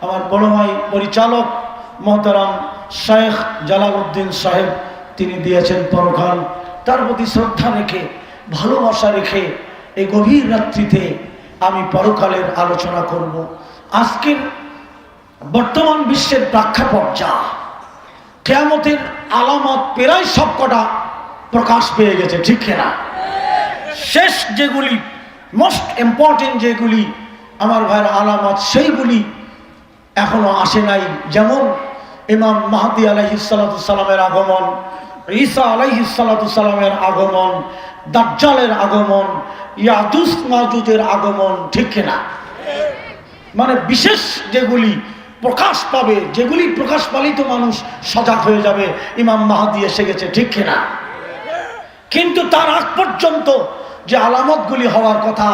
আমার বড় ভাই পরিচালক মোহতারাম শেখ জালালউদ্দিন সাহেব, তিনি দিয়েছেন পরকাল। তার প্রতি শ্রদ্ধা রেখে, ভালোবাসা রেখে এই গভীর রাত্রিতে আমি পরকালের আলোচনা করব। আজকের বর্তমান বিশ্বের প্রেক্ষাপট যা, কিয়ামতের আলামত প্রায় সবকটা প্রকাশ পেয়ে গেছে, ঠিক না? শেষ যেগুলি মোস্ট ইম্পর্টেন্ট যেগুলি আমার ভাইয়ের আলামত, সেইগুলি এখনো আসে নাই। যেমন ইমাম মাহদী আলাইহিস সালাতু সালামের আগমন, ঈসা আলাইহিস সালাতু সালামের আগমন, দাজ্জালের আগমন, ইয়াজুজ মাজুজের আগমন, ঠিক না? মানে বিশেষ যেগুলি প্রকাশ পাবে, যেগুলি প্রকাশ পালেই তো মানুষ সজাগ হয়ে যাবে, ইমাম মাহদী এসে গেছে, ঠিক না? কিন্তু তার আগ পর্যন্ত যে আলামতগুলি হওয়ার কথা,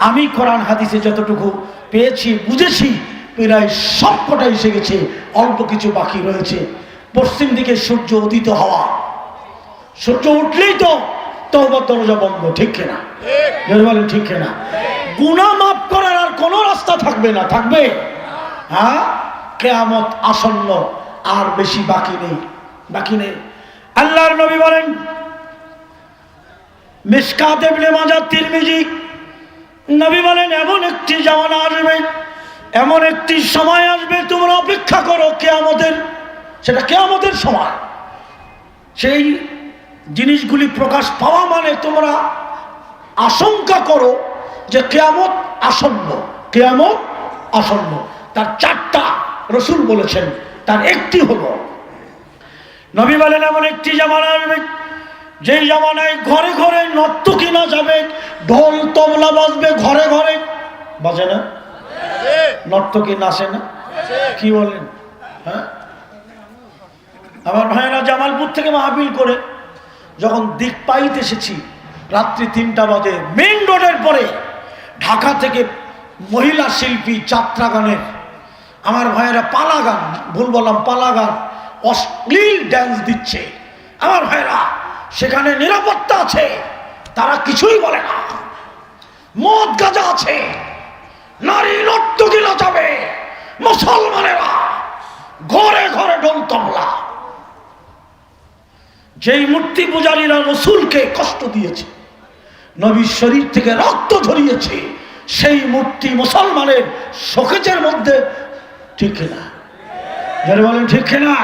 আমি কোরআন হাদিসে যতটুকু পেয়েছি, বুঝেছি, প্রায় সবকটাই এসে গেছে, অল্প কিছু বাকি রয়েছে। পশ্চিম দিকে সূর্য উদিত হওয়া, সূর্য উঠলেই তো তওবার দরজা বন্ধ, ঠিক না? বলেন ঠিক না? গুনাহ মাফ করার আর কোনো রাস্তা থাকবে না, থাকবে? হ্যাঁ, কিয়ামত আসন্ন, আর বেশি বাকি নেই, বাকি নেই। আল্লাহর নবী বলেন, মিশকাত ইবনে মাজাহ তিরমিজি, নবী বলেন এমন একটি জামানা আসবে, এমন একটি সময় আসবে, তোমরা অপেক্ষা করো কিয়ামতের, সেটা কিয়ামতের সময়। সেই জিনিসগুলি প্রকাশ পাওয়া মানে তোমরা আশঙ্কা করো যে কিয়ামত আসন্ন, কিয়ামত আসন্ন। তার চারটা রাসূল বলেছেন, তার একটি হলো, নবী বলেন এমন একটি জামানা আসবে, যেই জামানায় ঘরে ঘরে নর্তকী না যাবে, ঢোল তবলা বাজবে, ঘরে ঘরে বাজে না? নর্তকী নাচে না? কি বলেন? হ্যাঁ, আমার ভাইয়েরা জামালপুর থেকে মাহফিল করে যখন দিক পাইতে এসেছি, রাত্রি 3টা বাজে, মেইন রোডের পরে ঢাকা থেকে মহিলা শিল্পী যাত্রা গানের আমার ভাইয়েরা পালা গান, ভুল বললাম, পালা গান, অশ্লীল ড্যান্স দিচ্ছে। আমার ভাইয়েরা, সেখানে নিরাপত্তা আছে, তারা কিছুই বলে না, মদ গাঁজা আছে, নারী নর্তকী নাচাবে, মুসলমানেরা ঘরে ঘরে ঢোল তবলা। যেই মূর্তি পূজারীরা রাসূলকে কষ্ট দিয়েছে, নবীর শরীর থেকে রক্ত ঝরিয়েছে, সেই মূর্তি মুসলমানের শোকেজের মধ্যে, ঠিক না? যারা বলেন ঠিক না?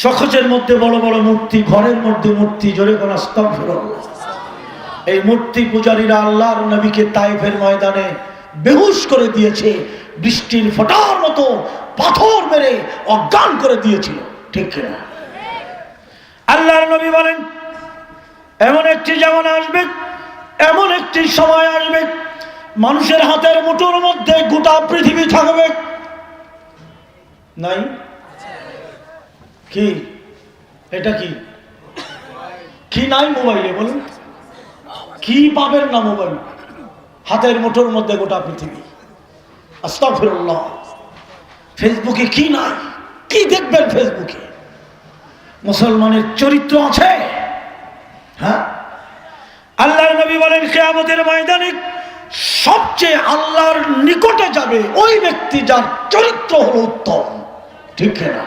শোকেজের মধ্যে বড় বড় মূর্তি, ঘরের মধ্যে মূর্তি, জোরে কোন আস্তাগফিরুল্লাহ। এই মূর্তি পূজারীরা আল্লাহর নবীকে তাইফের ময়দানে বেহুশ করে দিয়েছে, বৃষ্টির ফোঁটার মতো পাথর মেরে অজ্ঞান করে দিয়েছিল, ঠিক না? আল্লাহর নবী বলেন এমন একটি জামানা আসবে, এমন একটি সময় আসবে, মানুষের হাতের মুঠোর মধ্যে গোটা পৃথিবী থাকবে। নাই? কি এটা? কি কি নাই মোবাইলে? বলুন, কি পাবেন না মোবাইল? হাতের মুঠোর মধ্যে গোটা পৃথিবী। আস্তাগফিরুল্লাহ। ফেসবুকে কি নাই? কি দেখবেন ফেসবুকে? মুসলমানের চরিত্র আছে? হ্যাঁ, আল্লাহর নবী বলেন কিয়ামতের ময়দানে সবচেয়ে আল্লাহর নিকটে যাবে ওই ব্যক্তি যার চরিত্র হলো উত্তম, ঠিক না?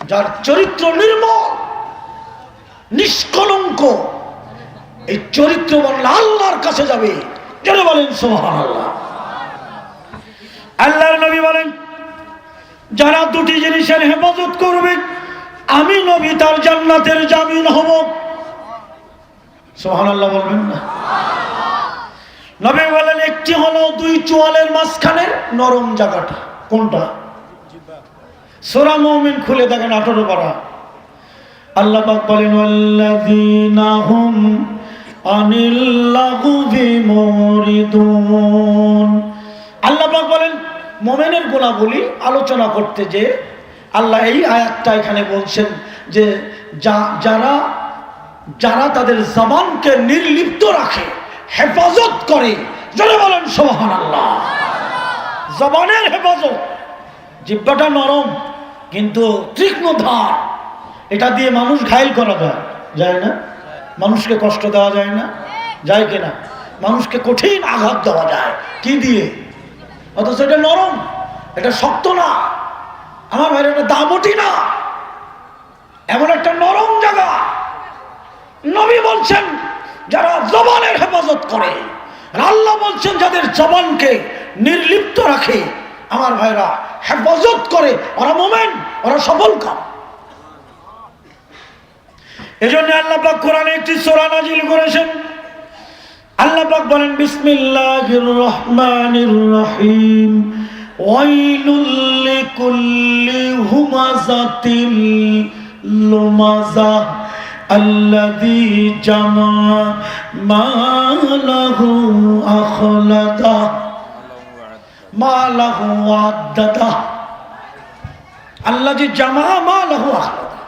যার চরিত্র নির্মল, নিষ্কলঙ্ক, এই চরিত্র বললে আল্লাহর কাছে যাবে, যারা বলেন সুবহানাল্লাহ। আল্লাহর নবী বলেন যারা দুটি জিনিসের হেফাজত করবে, আমি নবী তার জান্নাতের জামিন হব। সুবহানাল্লাহ বলবেন না? নবী বলেন একটি হলো দুই চোয়ালের মাঝখানের নরম জায়গাটা। কোনটা? সূরা মুমিন খুলে দেখেন 18 পারা। আল্লাহ পাক বলেন ওয়াল্লাযীনা হুম আনিল লাগবি মুরিদুন। আল্লাহ পাক বলেন মুমিনের গুণাবলী আলোচনা করতে যে আল্লাহ এই আয়াতটা এখানে বলছেন যে যারা যারা তাদের জবানকে নির্লিপ্ত রাখে, হেফাজত করে, যারা বলেন সুবহানাল্লাহ। জবানের হেফাজত, জিহ্বাটা নরম কিন্তু তীক্ষ্ণ ধার, এটা দিয়ে মানুষ ঘায়েল করা যায় না? মানুষকে কষ্ট দেওয়া যায় না? যায় কিনা? মানুষকে কঠিন আঘাত দেওয়া যায়। কি দিয়ে? অথচ এটা নরম, এটা শক্ত না আমার ভাইরা, এটা দাবটি না, এমন একটা নরম জায়গা। নবী বলছেন যারা জবানের হেফাজত করে, আল্লাহ বলছেন যাদের জবানকে নির্লিপ্ত রাখে আমার ভাইরা, হেফাজত করে, ওরা মোমেন, ওরা সফল কাম। এজন্য আল্লাহ পাক কোরআনে একটি সূরা নাজিল করেছেন। আল্লাহ পাক বলেন বিসমিল্লাহির রহমানির রহিম ওয়াইলুল লিকুল্লি হুমাযাতিল লুমাযা আল্লাযী জামা মালাহু আখলাদা মালাহু আদ্দাদা। আল্লাযী জামা মালাহু আখলাদা।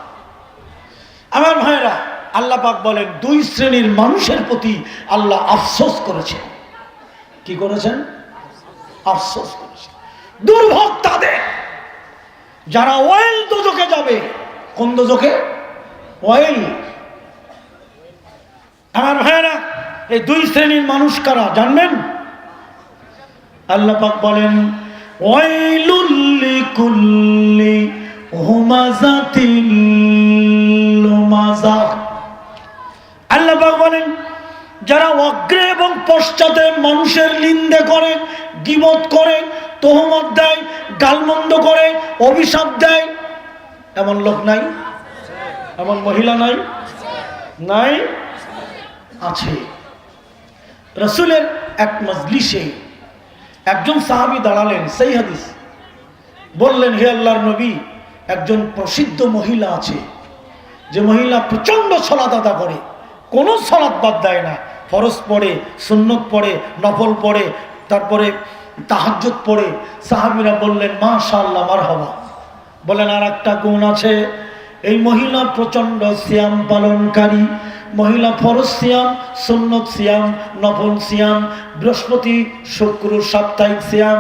আমার ভাইরা, আল্লাহ পাক বলেন দুই শ্রেণীর মানুষের প্রতি আল্লাহ আফসোস করেছেন। কি করেছেন? আফসোস করেছেন। দুর্ভোগ তাদের যারা ওয়াইল দোজখে যাবে। কোন দোজখে? ওয়াইল। আমার ভাইরা, এই দুই শ্রেণীর মানুষ কারা জানবেন? আল্লাহ পাক বলেন ওয়াইলুল লিকুল্লি হুমাযাতিল লুমাযা। আল্লাহ পাক বলেন যারা অগ্রে এবং পশ্চাতে মানুষের নিন্দে করে, গীবত করে, তহমত দেয়, গালমন্দ করে, অভিশাপ দেয়, এমন লোক নাই? এমন মহিলা নাই? নাই? আছে। রাসূলের এক মজলিসে একজন সাহাবী দাঁড়ালেন, সেই হাদিস বললেন, হে আল্লাহর নবী, একজন প্রসিদ্ধ মহিলা আছে যে মহিলা প্রচন্ড সালাত আদা করে, কোনো সালাত বাদ দেয় না, ফরজ পড়ে, সুন্নত পড়ে, নফল পড়ে, তারপরে তাহাজ্জুদ পড়ে। সাহাবীরা বললেন মাশাআল্লাহ, মারহাবা। বলেন আর একটা গুণ আছে, এই মহিলা প্রচন্ড সিয়াম পালনকারী মহিলা, ফরজ সিয়াম, সুন্নত সিয়াম, নফল সিয়াম, বৃহস্পতি শুক্র সাপ্তাহিক সিয়াম,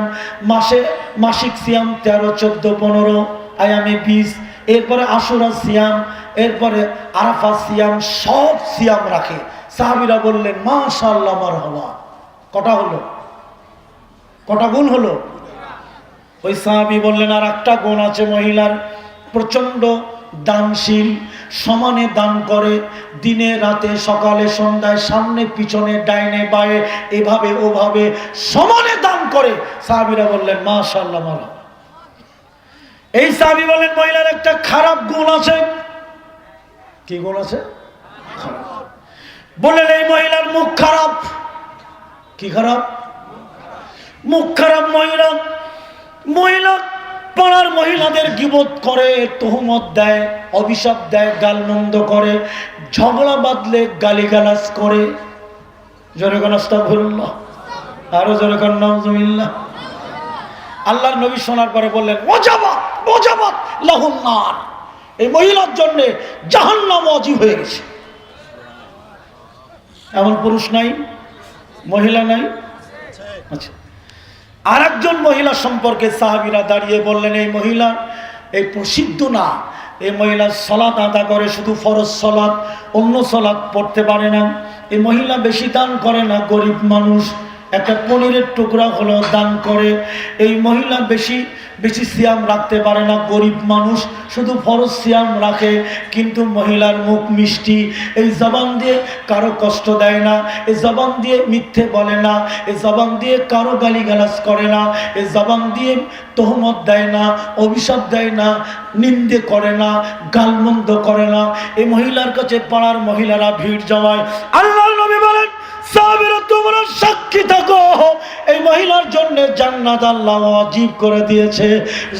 মাসিক সিয়াম 13, 14, 15, আয়ামে 20, এরপরে আশুরা সিয়াম, এরপরে আরাফা সিয়াম, সব সিয়াম রাখে। সাহাবীরা বললেন মাশাআল্লাহ, মারহাবা। কটা হলো? কটা গুণ হলো? ওই সাহাবী বললেন আর একটা গুণ আছে মহিলার, প্রচন্ড দানশীল, সমানে দান করে, দিনে রাতে সকালে সন্ধ্যায়, সামনে পিছনে, ডাইনে বায়ে, এভাবে ওভাবে সমানে দান করে। সাহাবীরা বললেন মাশাআল্লাহ, মারহাবা। এই সাহাবী বলেন মহিলার একটা খারাপ গুণ আছে। কি গুণ আছে? বললেন এই মহিলার মুখ খারাপ। কি খারাপ? মুখ খারাপ। মহিলা পাড়ার মহিলাদের গীবত করে, তহমত দেয়, অভিশাপ দেয়, গালমন্দ করে, ঝগড়া বাঁধলে গালিগালাজ করে। জোরে কোন আস্তাগফিরুল্লাহ, আরো জোরে কোন নাউজুবিল্লাহ। আল্লাহর নবী শোনার পরে বললেন ওয়াজাবাত ওয়াজাবাত লাহুন নার, এই মহিলার জন্য জাহান্নাম ওয়াজিব হয়ে গেছে। এমন পুরুষ নাই? মহিলা নাই? আচ্ছা, আর একজন মহিলা সম্পর্কে সাহাবীরা দাঁড়িয়ে বললেন এই মহিলা এই প্রসিদ্ধ না, এই মহিলা সালাত আদা করে, শুধু ফরজ সালাত, অন্য সালাত পড়তে পারে না। এই মহিলা বেশি দান করে না, গরিব মানুষ, একটা পনিরের টুকরা হলো দান করে। এই মহিলা বেশি সিয়াম রাখতে পারে না, গরিব মানুষ, শুধু ফরজ সিয়াম রাখে। কিন্তু মহিলার মুখ মিষ্টি, এই জবান দিয়ে কারো কষ্ট দেয় না, এই জবান দিয়ে মিথ্যে বলে না, এই জবান দিয়ে কারো গালিগালাজ করে না, এই জবান দিয়ে তহমত দেয় না, অভিশাপ দেয় না, নিন্দে করে না, গালমন্দ করে না। এই মহিলার কাছে পাড়ার মহিলারা ভিড় জমায়। আল্লাহর নবী বলেন সাহাবীরা তোমরা সাক্ষী থাকো, এই মহিলার জন্য জান্নাত আল্লাহ ওয়াজিব করে দিয়েছে।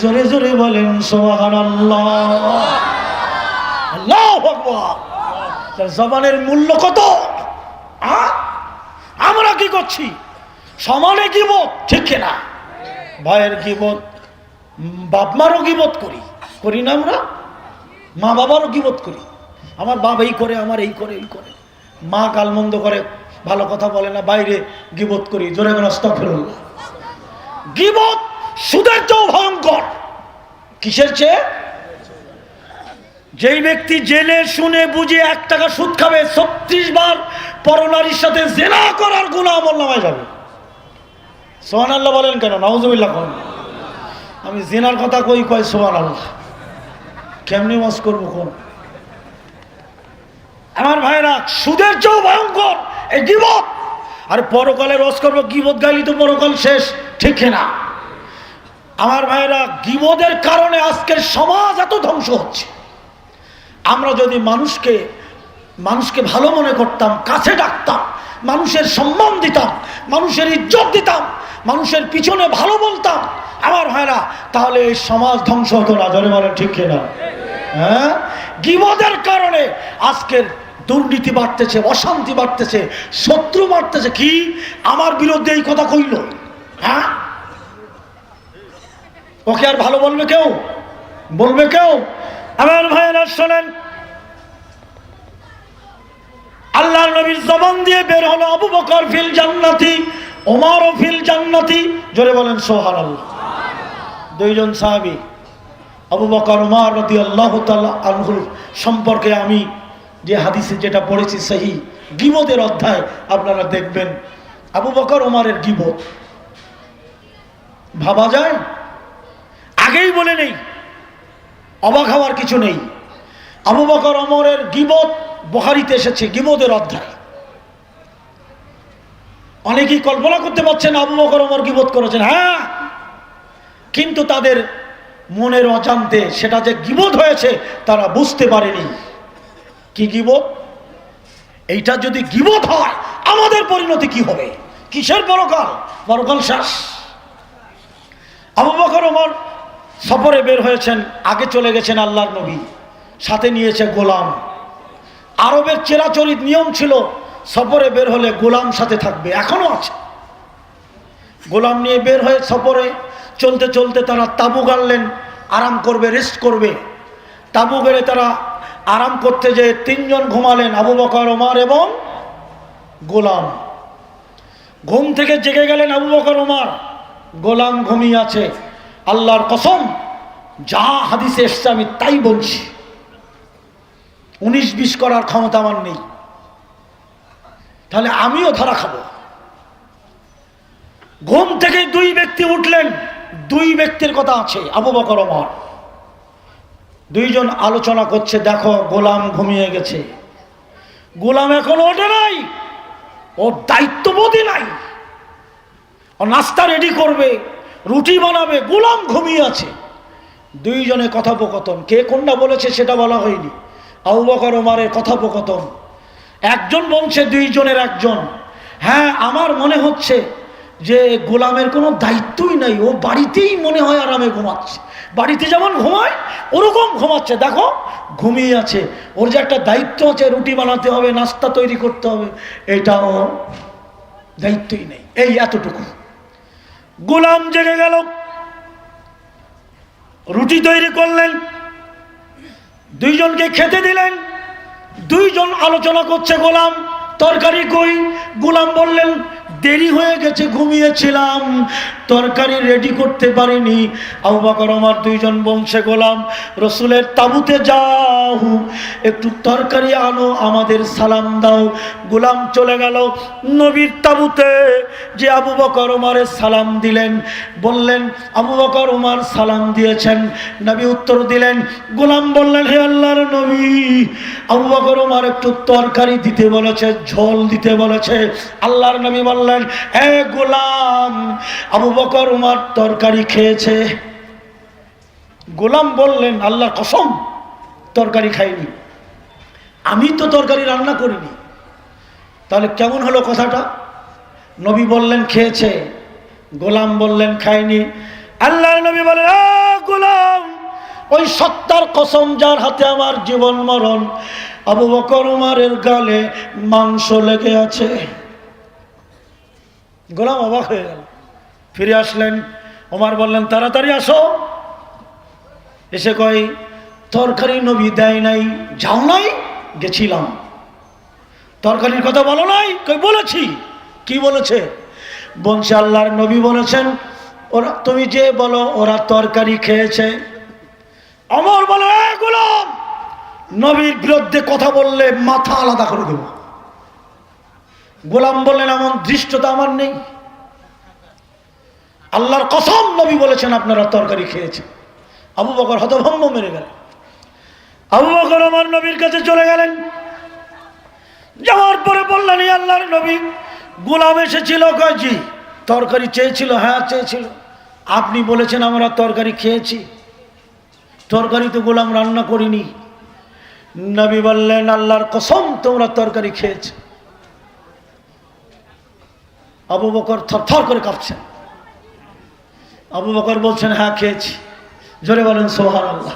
জোরে জোরে বলেন সুবহানাল্লাহ, আল্লাহু আকবার। তার জবানের মূল্য কত? আমরা কি করছি? সমানে গীবত, ঠিক না? ভাইয়ের গীবত, বাপ মারও গীবত করি না আমরা? মা বাবারও গীবত করি। আমার বাবা এই করে, আমার এই করে, এই করে। মা গালমন্দ করে, ভালো কথা বলে না, বাইরে গীবত করি। জোরে করে আস্তাগফিরুল্লাহ। গীবত সুদের চেয়েও ভয়ঙ্কর। কিসের চেয়ে? যেই ব্যক্তি জেনে শুনে বুঝে 1 টাকা সুদ খাবে, 36 বার পরনারীর সাথে জেনা করার গুনাহ আমলনামায় যাবে। সুবহানাল্লাহ বলেন কেন? নাউজুবিল্লাহ কোন? আমি জিনার কথা কই কয় সুবহানাল্লাহ, কেমনি ওয়াজ করব কোন? আমার ভাইরা, সুদের চেয়েও ভয়ঙ্কর এই গীবত। আর পরকালে রোজ করবো, গীবত গাইলি তো পরকাল শেষ, ঠিক না? আমার ভাইরা, গীবতের কারণে আজকের সমাজ এত ধ্বংস হচ্ছে। আমরা যদি মানুষকে ভালো মনে করতাম, কাছে ডাকতাম, মানুষের সম্মান দিতাম, মানুষের ইজ্জত দিতাম, মানুষের পিছনে ভালো বলতাম, আমার ভাইরা, তাহলে এই সমাজ ধ্বংস হতো না। জোরে বলেন ঠিক কিনা? হ্যাঁ, গীবতের কারণে আজকের দুর্নীতি বাড়তেছে, অশান্তি বাড়তেছে, শত্রু বাড়তেছে। কি আমার বিরুদ্ধে এই কথা কইল, হ্যাঁ, ওকে আর ভালো বলবে কেউ? বলবে কেউ? আমার ভাইয়েরা শোনেন, আল্লাহর নবীর জবান দিয়ে বের হলো আবু বকর ফিল জান্নাতি, ওমর ফিল জান্নাতি। জোরে বলেন সুবহানাল্লাহ। দুইজন সাহাবী আবু বকর ওমর রাদিয়াল্লাহু তাআলা আনহুর সম্পর্কে আমি যে হাদিসে যেটা পড়েছি সহিহ গীবতের অধ্যায়, আপনারা দেখবেন আবু বকর ওমরের গীবত ভাবা যায়? আগেই বলে নেই, অবাক হওয়ার কিছু নেই। আবু বকর ওমরের গীবত বুখারীতে এসেছে, গীবতের অধ্যায়। অনেকেই কল্পনা করতে পারছেন আবু বকর ওমর গীবত করেছেন, হ্যাঁ, কিন্তু তাদের মনের অজান্তে সেটা যে গীবত হয়েছে তারা বুঝতে পারেনি। কি গীবত? এইটা যদি গীবত হয় আমাদের পরিণতি কি হবে? কিসের পরকাল? পরকাল শেষ। আবু বকর ওমর সফরে বের হয়েছেন, আগে চলে গেছেন আল্লাহর নবী, সাথে নিয়েছে গোলাম। আরবের চিরাচরিত নিয়ম ছিল সফরে বের হলে গোলাম সাথে থাকবে, এখনো আছে। গোলাম নিয়ে বের হয়ে সফরে চলতে চলতে তারা তাঁবু গাড়লেন, আরাম করবে, রেস্ট করবে। তাঁবু গেড়ে তারা আরাম করতে যেয়ে তিনজন ঘুমালেন, আবু বকর ওমর এবং গোলাম। ঘুম থেকে জেগে গেলেন আবু বকর ওমর, গোলাম ঘুমিয়ে আছে। আল্লাহর কসম, যা হাদিসে এসছে আমি তাই বলছি, 19-20 করার ক্ষমতা আমার নেই, তাহলে আমিও ধরা খাবো। ঘুম থেকে দুই ব্যক্তি উঠলেন, দুই ব্যক্তির কথা আছে, আবু বকর ওমর। দুইজন আলোচনা করছে, দেখো গোলাম ঘুমিয়ে গেছে, গোলাম এখন ওঠে নাই, ওর দায়িত্ববোধই নাই, ও নাস্তা রেডি করবে, রুটি বানাবে, গোলাম ঘুমিয়ে আছে। দুইজনে কথোপকথন, কে কোনটা বলেছে সেটা বলা হয়নি, আবু বকর ওমরের কথোপকথন। একজন বলছে দুইজনের একজন, হ্যাঁ আমার মনে হচ্ছে যে গোলামের কোনো দায়িত্বই নাই, ও বাড়িতেই মনে হয় আরামে ঘুমাচ্ছে, বাড়িতে যেমন ঘুমায় ওরকম ঘুমাচ্ছে, দেখো ঘুমিয়ে আছে, ওর যে একটা দায়িত্ব আছে, রুটি বানাতে হবে, নাস্তা তৈরি করতে হবে, এটা ওর দায়িত্বই নেই। এই এতটুকু। গোলাম জেগে গেল, রুটি তৈরি করলেন, দুইজনকে খেতে দিলেন। দুইজন আলোচনা করছে, গোলাম তরকারি কই? গোলাম বললেন দেরি হয়ে গেছে, ঘুমিয়েছিলাম, তরকারি রেডি করতে পারিনি। আবু বকর ওমর দুইজন বংশে, গোলাম রসুলের তাঁবুতে যাও, একটু তরকারি আনো, আমাদের সালাম দাও। গোলাম চলে গেল নবীর তাঁবুতে, যে আবু বকর ওমরের সালাম দিলেন, বললেন আবু বকর ওমর সালাম দিয়েছেন। নবী উত্তর দিলেন, গোলাম বললেন হে আল্লাহর নবী, আবু বকর ওমর একটু তরকারি দিতে বলেছে, ঝোল দিতে বলেছে। আল্লাহর নবী বললেন, এ গোলাম, আবু বকর ওমর তরকারি খেয়েছে। গোলাম বললেন, আল্লাহর কসম তরকারি খাইনি, আমি তো তরকারি রান্না করিনি। তাহলে কেমন হলো কথাটা? নবী বললেন খেয়েছে, গোলাম বললেন খাইনি। আল্লাহর নবী বলেন, গোলাম, ওই সত্তার কসম যার হাতে আমার জীবন মরণ, আবু বকর ওমরের গালে মাংস লেগে আছে। গোলাম অবাক হয়ে গেল, ফিরে আসলেন। ওমর বললেন তাড়াতাড়ি আসো। এসে কয়, তরকারি নবী দেয় নাই, যাও নাই? গেছিলাম। তরকারির কথা বলো নাই? কই বলেছি। কি বলেছে? বলছে আল্লাহর নবী বলেছেন, ওরা, তুমি যে বলো ওরা তরকারি খেয়েছে। ওমর বলে, গোলাম, নবীর বিরুদ্ধে কথা বললে মাথা আলাদা করে দেব। গোলাম বললেন, এমন দৃষ্টতা আমার নেই। আল্লাহর কসম নবী বলেছেন আপনারা তরকারি খেয়েছেন। আবু বকর হতভম্ব মেরে গেলেন। আবু বকর আমার নবীর কাছে চলে গেলেন। যাওয়ার পরে বললেন, আল্লাহর নবী, গোলাম এসেছিল। কয়জি তরকারি চেয়েছিল? হ্যাঁ চেয়েছিল। আপনি বলেছেন আমরা তরকারি খেয়েছি, তরকারি তো গোলাম রান্না করিনি। নবী বললেন, আল্লাহর কসম তোমরা তরকারি খেয়েছ। আবু বকর থরথর করে কাঁপছেন। আবু বকর বলছেন, হ্যাঁ খেয়েছি। জোরে বলেন সুবহানাল্লাহ।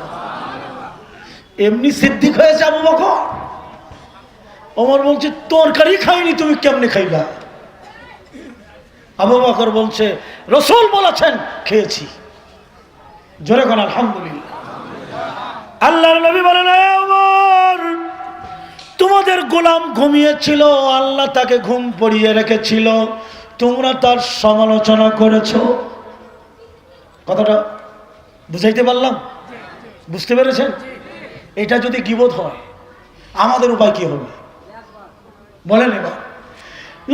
এমনি সিদ্দিক হয়েছে আবু বকর। ওমর বলছে, তরকারি খাইনি, তুমি কেমনে খাইবা? আবু বকর বলছে, রাসূল বলেছেন খেয়েছি। জোরে কোন আলহামদুলিল্লাহ। আল্লাহর নবী বলেন, ওমর, তোমাদের গোলাম ঘুমিয়েছিল, আল্লাহ তাকে ঘুম পড়িয়ে রেখেছিল, তোমরা তার সমালোচনা করেছো। কথাটা বুঝাইতে পারলাম? বুঝতে পেরেছেন? এটা যদি গীবত হয় আমাদের উপায় কি হবে বলেন এবার।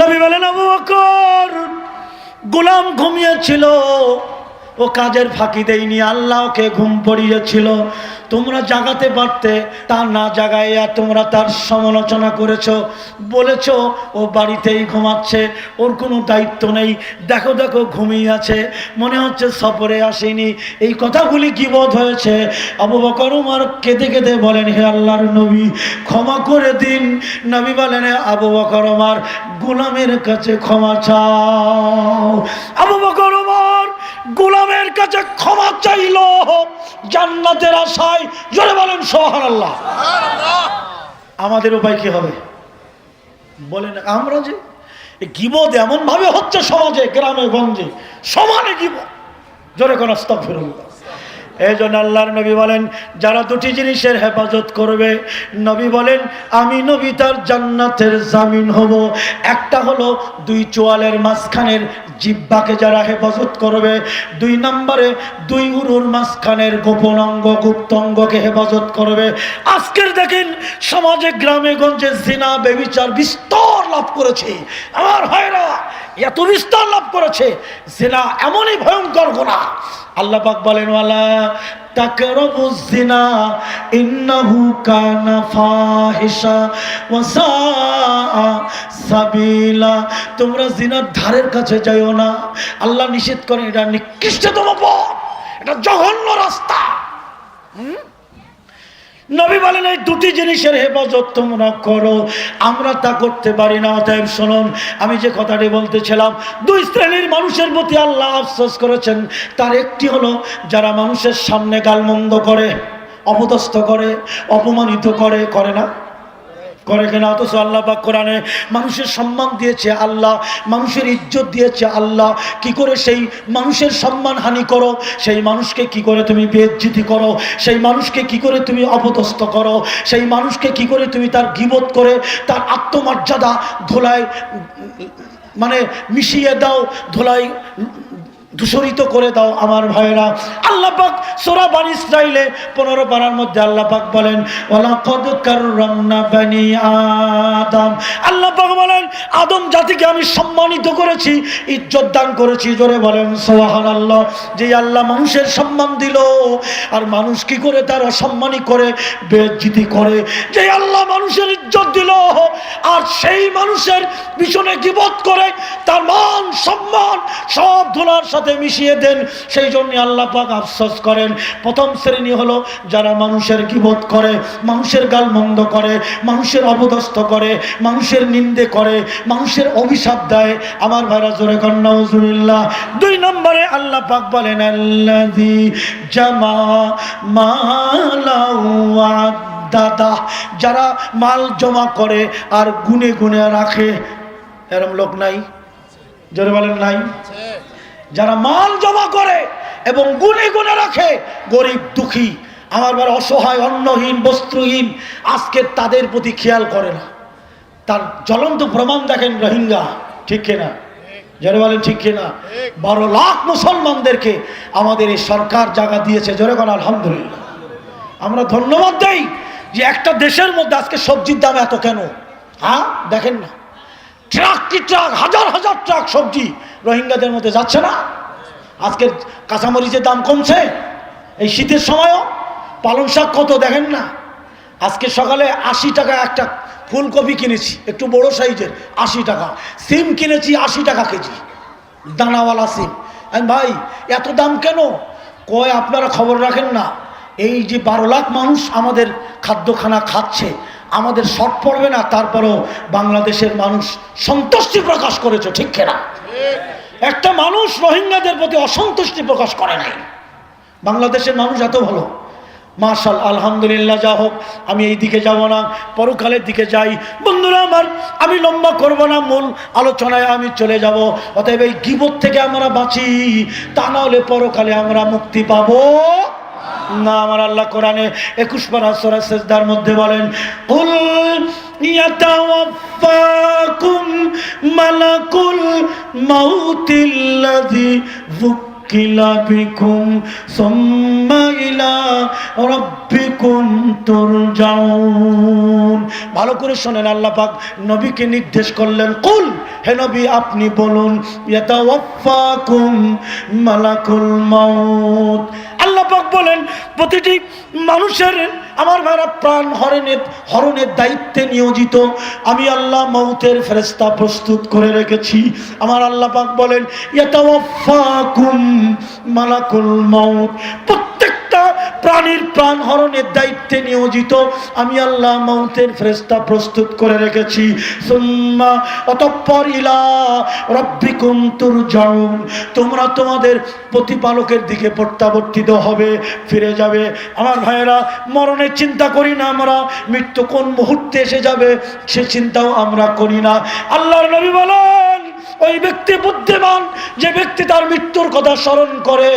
নবী বলেন, আবু বকর, গোলাম ঘুমিয়েছিল, ও কাজের ফাঁকি দেয়নি, আল্লাহ ওকে ঘুম পড়িয়েছিল, তোমরা জাগাতে পারতে, তা না জাগাইয়া তোমরা তার সমালোচনা করেছো, বলেছো ও বাড়িতেই ঘুমাচ্ছে, ওর কোনো দায়িত্ব নেই, দেখো দেখো ঘুমিয়ে আছে, মনে হচ্ছে সফরে আসেনি। এই কথাগুলি গীবত হয়েছে। আবু বকর উমর কেঁদে কেঁদে বলেন, হে আল্লাহর নবী, ক্ষমা করে দিন। নবী বলেন, আবু বকর উমর, গোলামের কাছে ক্ষমা চাও। আবু বকর উমর গোলামের কাছে ক্ষমা চাইল জান্নাতের আশায়। জোরে বলেন সুবহানাল্লাহ। আমাদের উপায় কি হবে বলেন? আমরা যে গীবত এমন ভাবে হচ্ছে সমাজে, গ্রামে গঞ্জে সমানে গীবত। জোরে কোন আস্তাগফিরুল্লাহ। এই জন্য আল্লাহর নবী বলেন, যারা দুটি জিনিসের হেফাজত করবে, নবী বলেন আমি নবী তার জান্নাতের জামিন হব। একটা হলো দুই চোয়ালের মাঝখানের জিহ্বাকে যারা হেফাজত করবে, দুই নম্বরে দুই উরুর মাঝখানের গোপন অঙ্গ গুপ্ত অঙ্গকে হেফাজত করবে। আজকের দেখেন সমাজে গ্রামে গঞ্জে জিনা ব্যভিচার বিস্তার লাভ করেছে। আমার ভাইরা, এত বিস্তার লাভ করেছে। জিনা এমনই ভয়ঙ্কর গুনাহ, আল্লাহ পাক বলেন, ওয়ালা তাকরাবুজ জিনা ইন্নাহু কানা ফাহিশা ওয়া সাআ সাবিলা। তোমরা জিনার ধারের কাছে যাইও না। আল্লাহ নিষেধ করেন, এটা নিকৃষ্টতম পথ, এটা জঘন্য রাস্তা। নবী বলেন, এই দুটি জিনিসের হেফাজত তোমরা করো। আমরা তা করতে পারি না। অতএব শুনুন, আমি যে কথাটি বলতেছিলাম, দুই শ্রেণীর মানুষের প্রতি আল্লাহ আফসোস করেছেন। তার একটি হলো যারা মানুষের সামনে গালমন্দ করে, অপদস্থ করে, অপমানিত করে, করে না? করে কিনা? অথচ আল্লাহ পাক কোরআনে মানুষের সম্মান দিয়েছে আল্লাহ, মানুষের ইজ্জত দিয়েছে আল্লাহ। কি করে সেই মানুষের সম্মান হানি করো, সেই মানুষকে কি করে তুমি বেইজ্জতি করো, সেই মানুষকে কি করে তুমি অপদস্থ করো, সেই মানুষকে কি করে তুমি তার গীবত করে তার আত্মমর্যাদা ধুলায় মানে মিশিয়ে দাও, ধুলায় দূষিত করে দাও। আমার ভাইরা, আল্লাহ পাক সূরা বনী ইসরাঈলে 15 পারার মধ্যে আল্লাহ পাক বলেন, ওয়ালাকাদ কাররামনা বনী আদম। আল্লাহ পাক বলেন, আদম জাতিকে আমি সম্মানিত করেছি, ইজ্জত দান করেছি। জোরে বলেন সুবহানাল্লাহ। যে আল্লাহ মানুষের সম্মান দিল, আর মানুষ কি করে তার অসম্মানী করে, বেইজ্জতি করে। যে আল্লাহ মানুষের ইজ্জত দিল, আর সেই মানুষের পিছনে গীবত করে তার মান সম্মান সব ধুলার সাথে মিশিয়ে দেন। সেই জন্য আল্লাহ পাক আফসোস করেন। প্রথম শ্রেণী হলো যারা মানুষের গীবত করে, মানুষের গালমন্দ করে, মানুষের অপদস্থ করে, মানুষের নিন্দে করে, মানুষের অভিশাপ দেয়। আমার ভাইরা জোরে কর নাউজুবিল্লাহ। দুই নম্বরে আল্লাহ পাক বলেন, আল্লাযী জামা মালাউ ওয়া আদ্দাদা। যারা মাল জমা করে আর গুনে গুনে রাখে, এরকম লোক নাই? জোরে বলেন নাই? যারা মাল জমা করে এবং গুনে গুনে রাখে, গরিব দুঃখী, আমার বার অসহায়, অন্নহীন, বস্ত্রহীন, আজকে তাদের প্রতি খেয়াল করে না। তার জ্বলন্ত প্রমাণ দেখেন রোহিঙ্গা। ঠিক কিনা? জোরে বলেন ঠিক কিনা? 12 লাখ মুসলমানদেরকে আমাদের এই সরকার জায়গা দিয়েছে। জোরে বলেন আলহামদুলিল্লাহ। আমরা ধন্যবাদ দেই যে একটা দেশের মধ্যে আজকে সবজির দাম এত কেন? হ্যাঁ দেখেন না, ট্রাক কি ট্রাক, হাজার হাজার ট্রাক সবজি রোহিঙ্গাদের মধ্যে যাচ্ছে না? আজকের কাঁচামরিচের দাম কমছে এই শীতের সময়ও। পালং শাক কত দেখেন না, আজকে সকালে 80 টাকা একটা ফুলকপি কিনেছি, একটু বড় সাইজের, 80 টাকা। সিম কিনেছি 80 টাকা কেজি, দানাওয়ালা সিম। আমি ভাই এত দাম কেন? কয় আপনারা খবর রাখেন না, এই যে 12 লাখ মানুষ আমাদের খাদ্যখানা খাচ্ছে, আমাদের শর্ট পড়বে না, তারপরেও বাংলাদেশের মানুষ সন্তুষ্টি প্রকাশ করেছে, ঠিক কিনা? একটা মানুষ রোহিঙ্গাদের প্রতি অসন্তুষ্টি প্রকাশ করে নাই। বাংলাদেশের মানুষ এত ভালো, মাশাআল্লাহ, আলহামদুলিল্লাহ। যা হোক, আমি এই দিকে যাব না, পরকালের দিকে যাই। বন্ধুরা আমার, আমি লম্বা করব না, মূল আলোচনায় আমি চলে যাব। অতএব এই গীবত থেকে আমরা বাঁচি, তা না হলে পরকালে আমরা মুক্তি পাবো না। আমার আল্লাহ কোরআনে 21 পারা সূরা সিজদার মধ্যে বলেন, কুল ইয়াতাওয়াফাকুম মালাকুল মাউতিল্লাযী কিলা বিকুম সুম্মা ইলা রাব্বিকুম তুরজাউন। ভালো করে শোনেন, আল্লাহ পাক নবীকে নির্দেশ করলেন, কুল, হে নবী আপনি বলুন, ইয়াতাওয়াফাকুম মালাকুল মাউত। আল্লাহ পাক বলেন প্রতিটি মানুষের, আমার ভাইরা, প্রাণ হরণের দায়িত্বে নিয়োজিত আমি আল্লাহ মৌতের ফেরেশতা প্রস্তুত করে রেখেছি। আমার আল্লাহ পাক বলেন ইয়াতাওয়াফাকুম মালাকুল মাউত, প্রত্যেকটা প্রাণীর প্রাণ হরণের দায়িত্বে নিয়োজিত আমি আল্লাহ মৌতের ফেরেশতা প্রস্তুত করে রেখেছি। সুম্মা, অতঃপর, ইলা রাব্বিকুম তুরজাউন, তোমরা তোমাদের প্রতিপালকের দিকে প্রত্যাবর্তিত হবে, ফিরে যাবে। আমার ভাইয়েরা, মরণের চিন্তা করি না আমরা, মৃত্যু কোন মুহূর্তে এসে যাবে সে চিন্তাও আমরা করি না। আল্লাহর নবী বলেন, ওই ব্যক্তি বুদ্ধিমান যে ব্যক্তি তার মৃত্যুর কথা স্মরণ করে।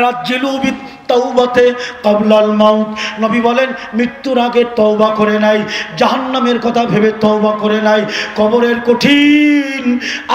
রাজ্জিলু বিত তাওবাতে ক্বাবলাল মাউত, নবী বলেন মৃত্যুর আগে তওবা করে নাই, জাহান্নামের কথা ভেবে তওবা করে নাই, কবরের কঠিন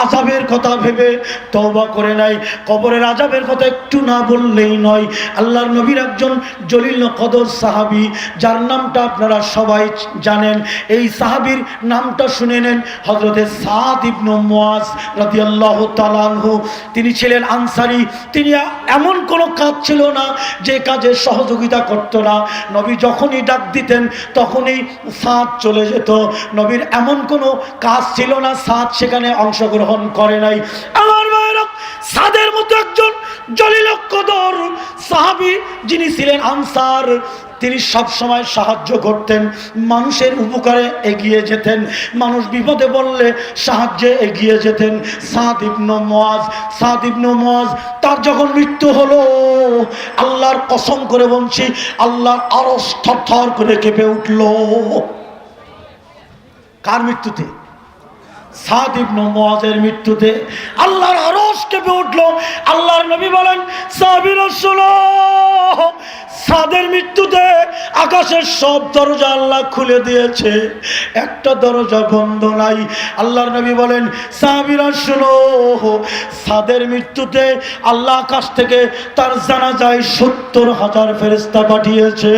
আযাবের কথা ভেবে তওবা করে নাই। কবরের আযাবের কথা একটু না বললেই নয়। আল্লাহর নবীর একজন জলিল কদর সাহাবী, যার নামটা আপনারা সবাই জানেন, এই সাহাবীর নামটা শুনে নেন, হযরতে সাদ ইবনে মুআজ রাদিয়াল্লাহু তাআলা আনহু। তিনি ছিলেন আনসারী। তিনি এমন কোনো কাজ ছিল না যে কাজে সহযোগিতা করত না। নবী যখনই ডাক দিতেন তখনই সাদ চলে যেত। নবীর এমন কোনো কাজ ছিল না সাদ সেখানে অংশগ্রহণ করে নাই। আমার ভাইরা, সাদের মতো একজন জলিল কদর সাহাবী যিনি ছিলেন আনসার, তিনি সব সময় সাহায্য করতেন, মানুষের উপকারে এগিয়ে যেতেন, মানুষ বিপদে পড়লে সাহায্যে এগিয়ে যেতেন। সাদ ইবনে মুআজ, তার যখন মৃত্যু হলো, আল্লাহর কসম করে বলছি, আল্লাহর আরশ থরথর করে কেঁপে উঠল। কার মৃত্যুতে? সাদ ইবনে মুআজের মৃত্যুতে আল্লাহর আরশ কেঁপে উঠল। আল্লাহর নবী বলেন, সাহাবীরা শোনো, সাদের মৃত্যুতে আকাশের সব দরজা আল্লাহ খুলে দিয়েছে, একটা দরজা বন্ধ নাই। আল্লাহর নবী বলেন, সাহাবীরা শোনো, সাদের মৃত্যুতে আল্লাহ আকাশ থেকে তার জানাজায় 70,000 ফেরেশতা পাঠিয়েছে।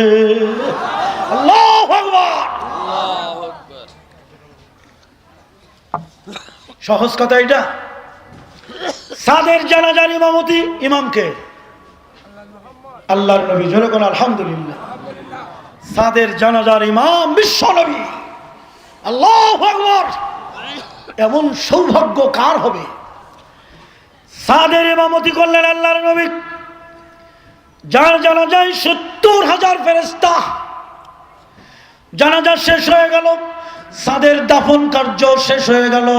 আল্লাহু আকবার। সহজ কথা এটা। সাদের জানাজার ইমামতি ইমামকে আল্লাহর নবী, জোরে কোন আলহামদুলিল্লাহ। সাদের জানাজার ইমাম বিশ্ব নবী। আল্লাহু আকবার। এমন সৌভাগ্য কার হবে? সাদের ইমামতি করলেন আল্লাহর নবী, যার জানাজায় 70,000 ফেরেশতা। জানাজা শেষ হয়ে গেল, সাদের দাফন কার্য শেষ হয়ে গেল।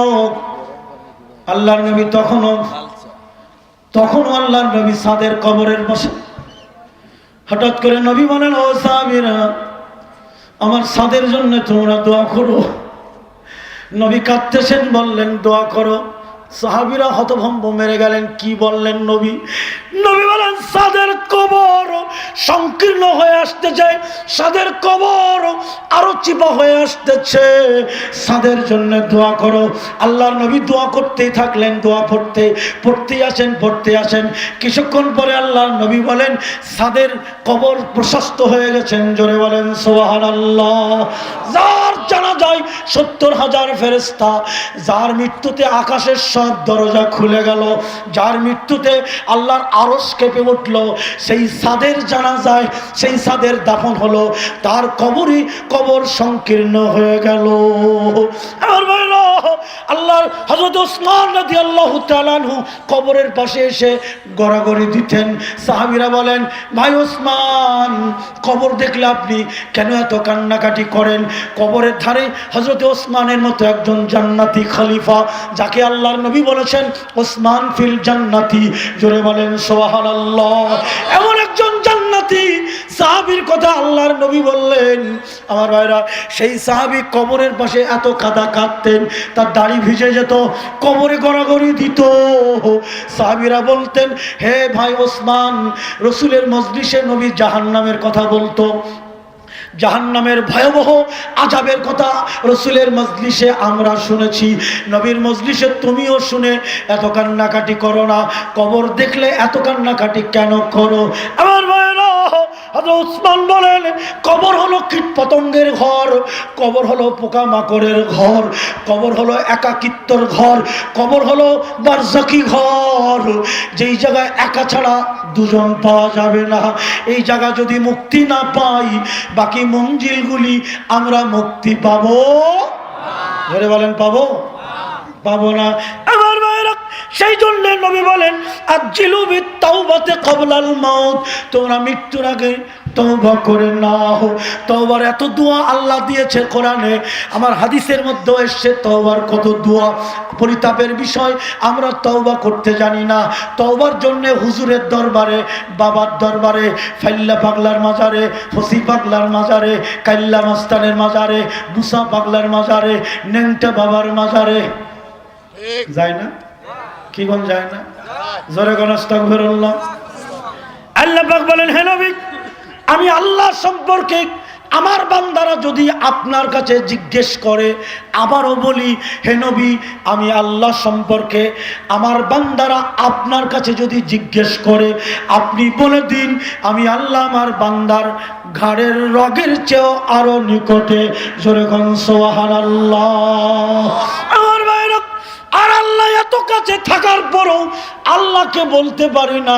আল্লাহর নবী তখনও আল্লাহর নবী সাদের কবরের পাশে। হঠাৎ করে নবী বলেন, ও সাহাবীরা, আমার সাদের জন্য তোমরা দোয়া করো। নবী কাঁদতেছেন, বললেন দোয়া করো। সাহাবীরা হতভম্ব মেরে গেলেন, কি বললেন নবী? নবী বলেন, সাদের কবর সংকীর্ণ হয়ে আসতেছে, সাদের কবর আরো চিপা হয়ে আসতেছে, সাদের জন্য দোয়া করো। আল্লাহর নবী দোয়া করতেই থাকলেন, দোয়া পড়তেই আসেন। কিছুক্ষণ পরে আল্লাহর নবী বলেন, সাদের কবর প্রশস্ত হয়ে গেছেন। জোরে বলেন সুবহানাল্লাহ। যার জানাজায় 70,000 ফেরেশতা, যার মৃত্যুতে আকাশের সাত দরজা খুলে গেল। যার মৃত্যুতে আল্লাহর আরশ কেঁপে উঠল, সেই সাদের জানাজায় সেই সাদের দাফন হলো, তার কবর সংকীর্ণ হয়ে গেল। আমার ভাইরা, আল্লাহর হযরত ওসমান রাদিয়াল্লাহু তাআলা আনহু কবরের পাশে এসে গড়াগড়ি দিতেন। সাহাবীরা বলেন, ভাই ওসমান, কবর দেখলে আপনি কেন এত কান্নাকাটি করেন? কবরের ধারে হযরত ওসমানের মতো একজন জান্নাতি খলিফা, যাকে আল্লাহর নবী বলেছেন ওসমান ফিল জান্নাতি, জোরে বলেন সুবহানাল্লাহ। এমন একজন জান্নাতি সাহাবীর কথা আল্লাহর নবী বললেন। আমার ভাইরা, সেই সাহাবী কবরের পাশে এত কাঁদা কাঁদতেন, তার দাড়ি ভিজে যেত, কবরে গড়াগড়ি দিত। সাহাবীরা বলতেন, হে ভাই ওসমান, রসুলের মজলিসে নবী জাহান্নামের কথা বলতো, জাহান্নামের ভয়াবহ আযাবের কথা রসুলের মজলিসে আমরা শুনেছি, নবীর মজলিসে তুমিও শুনে এত কান্নাকাটি করো না, কবর দেখলে এত কান্নাকাটি কেন করো? আমার ভাইরা, হযরত ওসমান বলেন, কবর হলো কীটপতঙ্গের ঘর, কবর হলো পোকামাকড়ের ঘর, কবর হলো একাকিত্বর ঘর, কবর হলো বারজাকি ঘর, যেই জায়গায় একা ছাড়া দুজন পাওয়া যাবে না। এই জায়গা যদি মুক্তি না পাই, বাকি মঞ্জিলগুলি আমরা মুক্তি পাবো? ধরে বলেন, পাবো? পাবো না। আমার ভাইরা, সেই জন্য নবী বলেন, আজ্জিলু বিত-তাওবাতি ক্বাবলাল মাউত, তোমরা মৃত্যুর আগে তওবা করে নাও। তওবার এত দোয়া আল্লাহ দিয়েছে কোরআনে, আমার হাদিসের মধ্যে এসেছে তওবার কত দোয়া। পরিতাপের বিষয়, আমরা তওবা করতে জানি না। তওবার জন্য হুজুরের দরবারে, বাবার দরবারে, ফাইল্লা পাগলার মাজারে, ফসি পাগলার মাজারে, কাইল্লা মাস্তানের মাজারে, মুসা পাগলার মাজারে, নেংটা বাবার মাজারে যায় না? কি কোন যায় না? জোরে কোন আস্তাগফিরুল্লাহ। আল্লাহ পাক বলেন, হে নবী, আমি আল্লাহ সম্পর্কে আমার বান্দারা যদি আপনার কাছে জিজ্ঞেস করে, আবারও বলি, হে নবী, আমি আল্লাহ সম্পর্কে আমার বান্দারা আপনার কাছে যদি জিজ্ঞেস করে, আপনি বলে দিন, আমি আল্লাহ আমার বান্দার ঘাড়ের রগের চেয়েও আরো নিকটে। জোরে কোন সুবহানাল্লাহ। আমার ভাইরা, আর আল্লাহ এত কাছে থাকার পরও আল্লাহকে বলতে পারি না,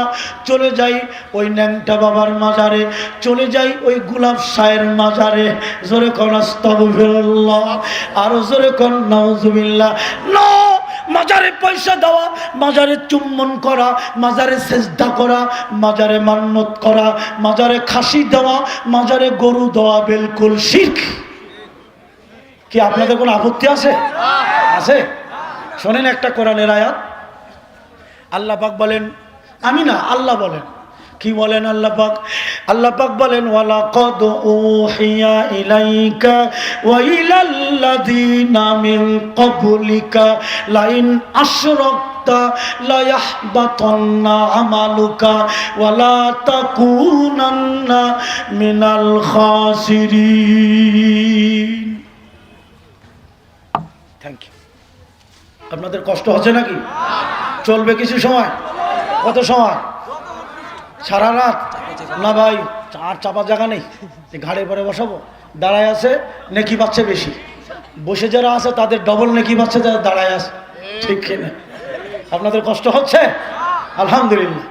চলে যাই ওই ন্যাংটা বাবার মাজারে, চলে যাই ওই গোলাপ শাহের মাজারে। জোরে কোন আস্তাগফিরুল্লাহ, আর জোরে কোন নাউজুবিল্লাহ। না, মাজারে পয়সা দেওয়া, মাজারে চুম্বন করা, মাজারে সেজদা করা, মাজারে মান্নত করা, মাজারে খাসি দেওয়া, মাজারে গরু দেওয়া বিলকুল শিরক। কি আপনাদের কোনো আপত্তি আছে? আছে? শোনেন একটা কোরআনের আয়াত। আল্লাহ পাক বলেন, আমি না, আল্লাহ বলেন, কি বলেন আল্লাহ পাক? আল্লাহ পাক বলেন, ওয়ালাকাদ উহিয়া ইলাইকা ওয়া ইলাল্লাযিনা মিন ক্বাবলিকা লাইন আশরাকতা লা ইয়াহবাতান্না আমালুকা ওয়া লা তাকুনান্না মিনাল খাসিরিন। Thank you. আপনাদের কষ্ট হচ্ছে নাকি? চলবে কিছু সময়? কত সময়? সারা রাত? না ভাই, আর চাপার জায়গা নেই, ঘাড়ের পরে বসাবো। দাঁড়ায় আছে নেকি পাচ্ছে বেশি, বসে যারা আছে তাদের ডবল নেকি পাচ্ছে যারা দাঁড়ায় আছে, ঠিক কিনা? আপনাদের কষ্ট হচ্ছে? আলহামদুলিল্লাহ।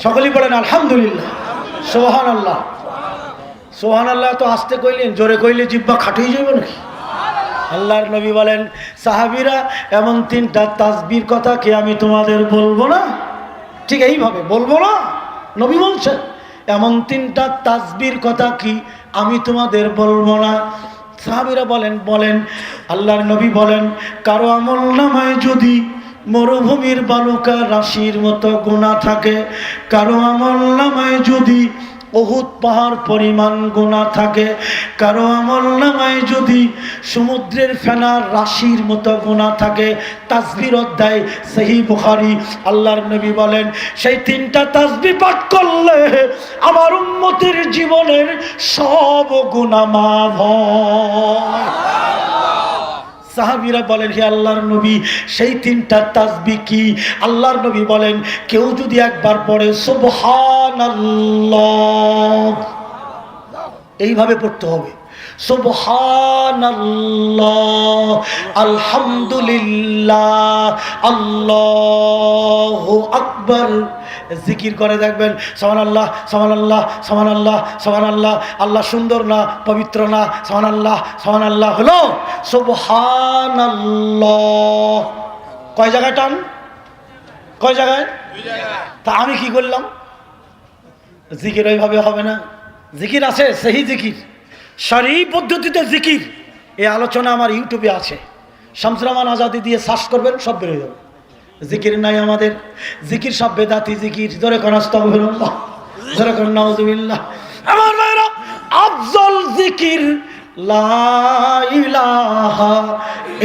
সকলেই বলেন আলহামদুলিল্লাহ, সুবহানাল্লাহ। সুবহানাল্লাহ তো আস্তে কইলেন, জোরে কইলে জিহ্বা খাটিয়ে যাবে নাকি? আল্লাহর নবী বলেন, সাহাবীরা, এমন তিনটা তাসবির কথা কি আমি তোমাদের বলবো না? ঠিক এইভাবে বলবো না? নবী বলছেন, এমন তিনটা তাসবির কথা কি আমি তোমাদের বলবো না? সাহাবীরা বলেন, বলেন। আল্লাহর নবী বলেন, কারো আমল নামায় যদি মরুভূমির বালুকা রাশির মতো গুনাহ থাকে, কারো আমল নামায় যদি উহুদ পাহাড় পরিমাণ গুনাহ থাকে, কারো আমলনামায় যদি সমুদ্রের ফেনার রাশির মতো গুনাহ থাকে, তাসবিহ অধ্যায় সহিহ বুখারী। আল্লাহর নবী বলেন, সেই তিনটা তাসবিহ পাঠ করলে আমার উম্মতের জীবনের সব গুনাহ মাফ হয়। সাহাবীরা বলেন, হে আল্লাহর নবী, সেই তিনটা তাসবিহ কি? আল্লাহর নবী বলেন, কেউ যদি একবার পড়ে সুবহানাল্লাহ, এইভাবে পড়তে হবে, সুবহানাল্লাহ, আলহামদুলিল্লাহ, আল্লাহু আকবার। জিকির করে দেখবেন, সুবহানাল্লাহ সুবহানাল্লাহ সুবহানাল্লাহ সুবহানাল্লাহ, আল্লাহ সুন্দর না, পবিত্র না, সুবহানাল্লাহ সুবহানাল্লাহ হলো সুবহানাল্লাহ। কয় জায়গায় টান? কয় জায়গায়? তা আমি কি করলাম? জিকির ওইভাবে হবে না। জিকির আছে, সেই জিকির, শরঈ পদ্ধতিতে জিকির। এই আলোচনা আমার ইউটিউবে আছে, শামসুর রহমান আজাদি দিয়ে সার্চ করবেন, সব বেরিয়ে যাবে। জিকির নাই আমাদের, জিকির সব বেদাতি জিকির। জোরে কোন আস্তাগফিরুল্লাহ, জোরে কোন নাউযুবিল্লাহ। আমার ভাইরা, আফজল জিকির লা ইলাহা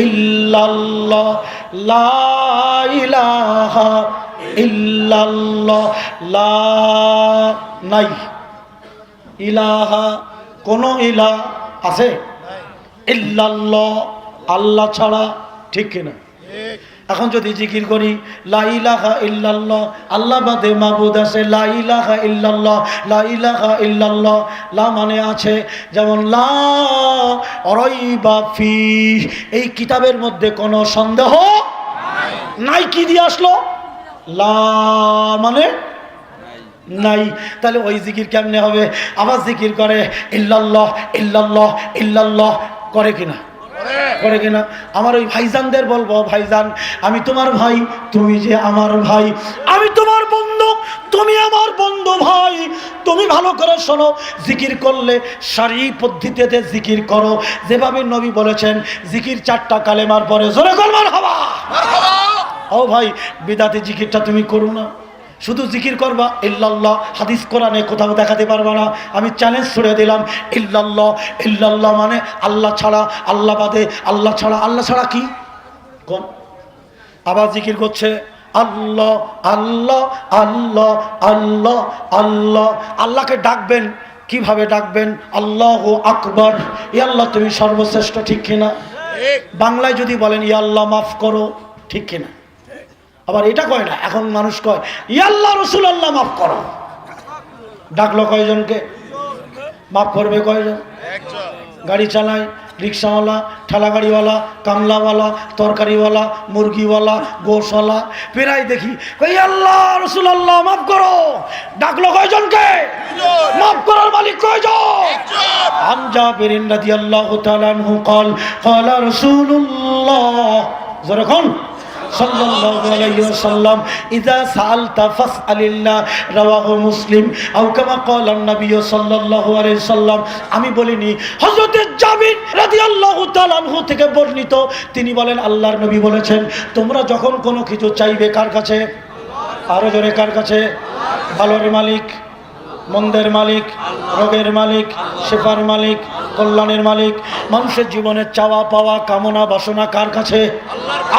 ইল্লাল্লাহ, লা ইলাহা ইল্লাল্লাহ। লা নাই, ইলাহা কোন ইলাহ আছে? ইল্লাল্লাহ, আল্লাহ ছাড়া। ঠিক কিনা? এখন যদি জিকির করি লা ইলাহা ইল্লাল্লাহ, আল্লাহ বাদে মাবুদ আছে, লা ইলাহা ইল্লাল্লাহ, লা ইলাহা ইল্লাল্লাহ, লা মানে আছে, যেমন লা রাইবা ফি, এই কিতাবের মধ্যে কোনো সন্দেহ নাই। কি দিয়ে আসলো? লা মানে নাই। তাহলে ওই জিকির কেমনে হবে? আবার জিকির করে ইল্লাল্লাহ ইল্লাল্লাহ ইল্লাল্লাহ, করে কিনা? করে কিনা? আমার ওই ভাইজানদের বলবো, ভাইজান আমি তোমার ভাই, তুমি যে আমার ভাই, আমি তোমার বন্ধু, তুমি আমার বন্ধু ভাই। তুমি ভালো করে শোনো, জিকির করলে শরঈ পদ্ধতিতে জিকির করো, যেভাবে নবী বলেছেন। জিকির 4টা কালেমার পরে জোরে কর মারহাবা। ও ভাই, বিদাতি জিকিরটা তুমি করো না, শুধু জিকির করবা ইল্লাল্লাহ। হাদিস কোরআনে কোথাও দেখাতে পারবা না। আমি চ্যালেঞ্জ ছুড়ে দিলাম, ইল্লাল্লাহ ইল্লাল্লাহ মানে আল্লাহ ছাড়া, আল্লাহ বাদে, আল্লাহ ছাড়া। আল্লাহ ছাড়া কি কোন? আবার জিকির করছে আল্লাহ আল্লাহ আল্লাহ আল্লাহ আল্লাহ। আল্লাহকে ডাকবেন, কিভাবে ডাকবেন? আল্লাহু আকবার, ইয়া আল্লাহ তুমি সর্বশ্রেষ্ঠ। ঠিক কিনা? বাংলায় যদি বলেন ইয়া আল্লাহ মাফ করো, ঠিক কিনা? আবার এটা কয় না, এখন মানুষ কয় ইয়া আল্লাহ রাসূল আল্লাহ মাফ করো। ডাকলো কয়জনকে? মাফ করবে কয়জন? গাড়ি চালায়, রিক্সাওয়ালা, ঠেলা গাড়িওয়ালা, কামলাওয়ালা, তরকারিওয়ালা, মুরগিওয়ালা, গোশওয়ালা, প্রায় দেখি ইয়া আল্লাহ রাসূল আল্লাহ মাফ করো। ডাকলো কয়জনকে? মাফ করার মালিক কয়জন? হামজা বিন রাদিয়াল্লাহু তাআলা আনহু قال قال رسول الله যখন সাল্লাল্লাহু আলাইহি ওয়াসাল্লাম ইযা সাআলতা ফাসআলিল্লাহ, রাওয়াহু মুসলিম। আও কামা ক্বালা নবী সাল্লাল্লাহু আলাইহি ওয়াসাল্লাম। আমি বলিনি, হযরত জাবির রাদিয়াল্লাহু তাআলা আনহু থেকে বর্ণিত, তিনি বলেন আল্লাহর নবী বলেছেন, তোমরা যখন কোনো কিছু চাইবে কার কাছে? আরো জোরে, কার কাছে? ভালোর মালিক, মন্দের মালিক, রোগের মালিক, শেফার মালিক, কল্যাণের মালিক। মানুষের জীবনের চাওয়া পাওয়া, কামনা বাসনা কার কাছে?